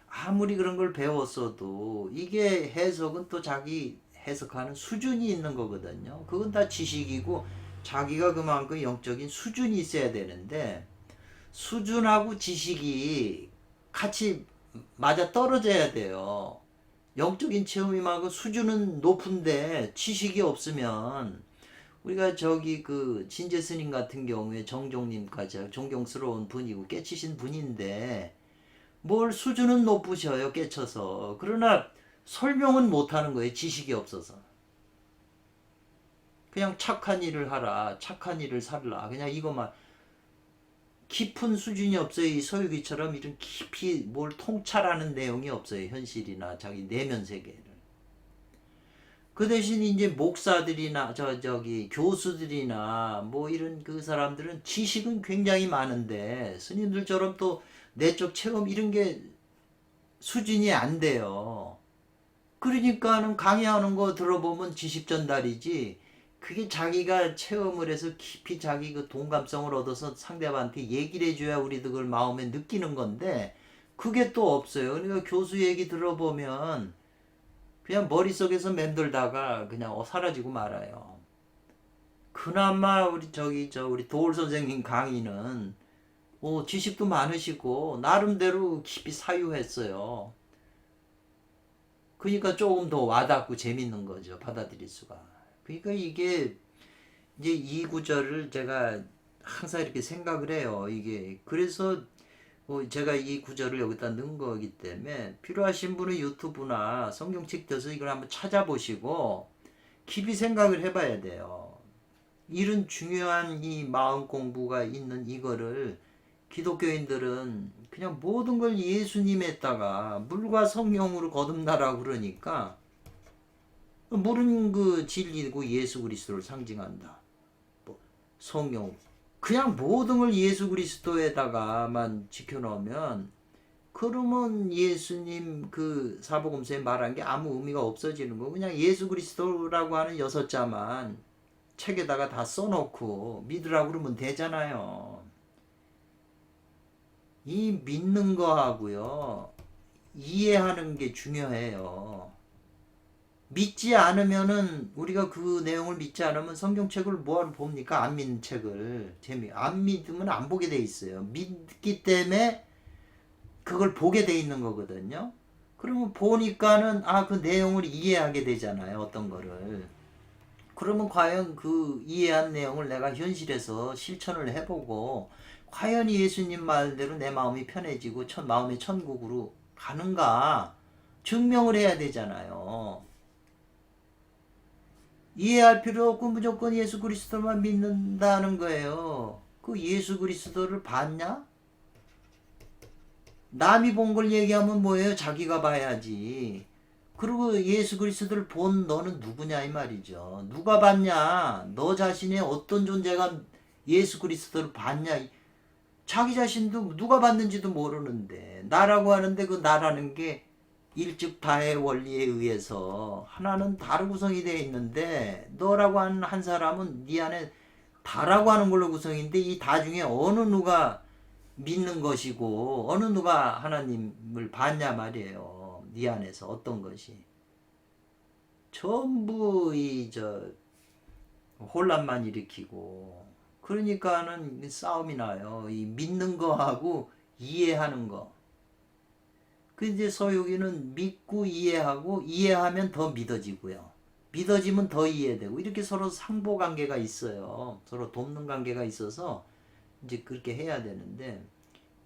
아무리 그런 걸 배웠어도 이게 해석은 또 자기 해석하는 수준이 있는 거거든요. 그건 다 지식이고 자기가 그만큼 영적인 수준이 있어야 되는데 수준하고 지식이 같이 맞아 떨어져야 돼요. 영적인 체험이만큼 수준은 높은데 지식이 없으면 우리가 저기 그 진제 스님 같은 경우에 정종님까지 존경스러운 분이고 깨치신 분인데 뭘 수준은 높으셔요 깨쳐서. 그러나 설명은 못하는 거예요 지식이 없어서. 그냥 착한 일을 하라 착한 일을 살라 그냥 이것만 깊은 수준이 없어요. 이 서유기처럼 이런 깊이 뭘 통찰하는 내용이 없어요. 현실이나 자기 내면 세계를. 그 대신 이제 목사들이나 저기 교수들이나 뭐 이런 그 사람들은 지식은 굉장히 많은데 스님들처럼 또 내적 체험 이런 게 수준이 안 돼요. 그러니까는 강의하는 거 들어보면 지식 전달이지 그게 자기가 체험을 해서 깊이 자기 그 동감성을 얻어서 상대방한테 얘기를 해줘야 우리도 그걸 마음에 느끼는 건데 그게 또 없어요. 그러니까 교수 얘기 들어보면 그냥 머릿속에서 맴돌다가 그냥 사라지고 말아요. 그나마 우리 도울 선생님 강의는 지식도 많으시고 나름대로 깊이 사유했어요. 그러니까 조금 더 와닿고 재밌는 거죠. 받아들일 수가. 그러니까 이게 이제 이 구절을 제가 항상 이렇게 생각을 해요. 이게 그래서 제가 이 구절을 여기다 넣은 거기 때문에 필요하신 분은 유튜브나 성경책 펴서 이걸 한번 찾아보시고 깊이 생각을 해봐야 돼요. 이런 중요한 이 마음 공부가 있는 이거를 기독교인들은 그냥 모든 걸 예수님에다가 물과 성령으로 거듭나라고 그러니까 물은 그 진리고 예수 그리스도를 상징한다. 뭐 성령 그냥 모든 걸 예수 그리스도에다가만 지켜놓으면 그러면 예수님 그 사복음서에 말한 게 아무 의미가 없어지는 거. 그냥 예수 그리스도라고 하는 6자만 책에다가 다 써놓고 믿으라고 그러면 되잖아요. 이 믿는 거하고요 이해하는 게 중요해요. 믿지 않으면은 우리가 그 내용을 믿지 않으면 성경책을 뭐하러 봅니까? 안 믿는 책을 안 믿으면 안 보게 돼 있어요. 믿기 때문에 그걸 보게 돼 있는 거거든요. 그러면 보니까는 그 내용을 이해하게 되잖아요. 어떤 거를. 그러면 과연 그 이해한 내용을 내가 현실에서 실천을 해보고 과연 예수님 말대로 내 마음이 편해지고 마음의 천국으로 가는가 증명을 해야 되잖아요. 이해할 필요 없고 무조건 예수 그리스도만 믿는다는 거예요. 그 예수 그리스도를 봤냐? 남이 본 걸 얘기하면 뭐예요? 자기가 봐야지. 그리고 예수 그리스도를 본 너는 누구냐 이 말이죠. 누가 봤냐? 너 자신의 어떤 존재가 예수 그리스도를 봤냐? 자기 자신도 누가 봤는지도 모르는데 나라고 하는데 그 나라는 게 일즉다의 원리에 의해서 하나는 다른 구성이 되어 있는데 너라고 하는 한 사람은 네 안에 다라고 하는 걸로 구성인데 이 다 중에 어느 누가 믿는 것이고 어느 누가 하나님을 봤냐 말이에요. 네 안에서 어떤 것이 전부 혼란만 일으키고 그러니까는 싸움이 나요. 이 믿는 거하고 이해하는 거. 그 이제 서유기는 믿고 이해하고 이해하면 더 믿어지고요. 믿어지면 더 이해되고 이렇게 서로 상보 관계가 있어요. 서로 돕는 관계가 있어서 이제 그렇게 해야 되는데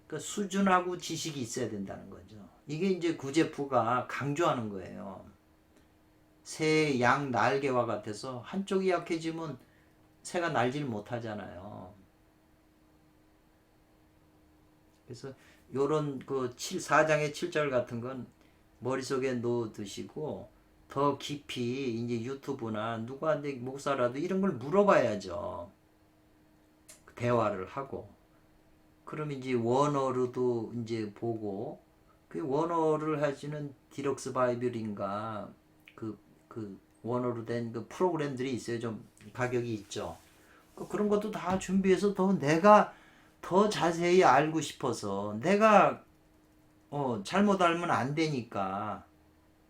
그러니까 수준하고 지식이 있어야 된다는 거죠. 이게 이제 구제프가 강조하는 거예요. 새 양 날개와 같아서 한쪽이 약해지면 새가 날지를 못하잖아요. 그래서 요런 그 4장의 7절 같은 건 머릿속에 넣어두시고 더 깊이 이제 유튜브나 누구한테 목사라도 이런 걸 물어봐야죠. 대화를 하고. 그럼 이제 원어로도 이제 보고 그 원어를 하시는 디럭스 바이블인가 그 원어로 된 그 프로그램들이 있어요. 좀 가격이 있죠. 그런 것도 다 준비해서 더 내가 더 자세히 알고 싶어서 내가 잘못 알면 안 되니까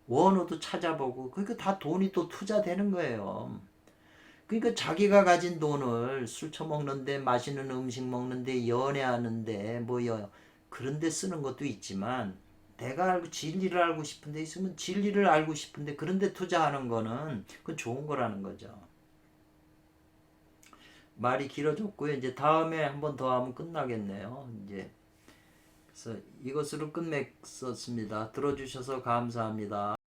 원어도 찾아보고 그러니까 다 돈이 또 투자되는 거예요. 그러니까 자기가 가진 돈을 술 처먹는데 맛있는 음식 먹는데 연애하는데 그런 데 쓰는 것도 있지만 내가 진리를 알고 싶은 데 있으면 진리를 알고 싶은데 그런 데 투자하는 거는 그건 좋은 거라는 거죠. 말이 길어졌고요. 이제 다음에 한 번 더 하면 끝나겠네요. 이제 그래서 이것으로 끝맺었습니다. 들어주셔서 감사합니다.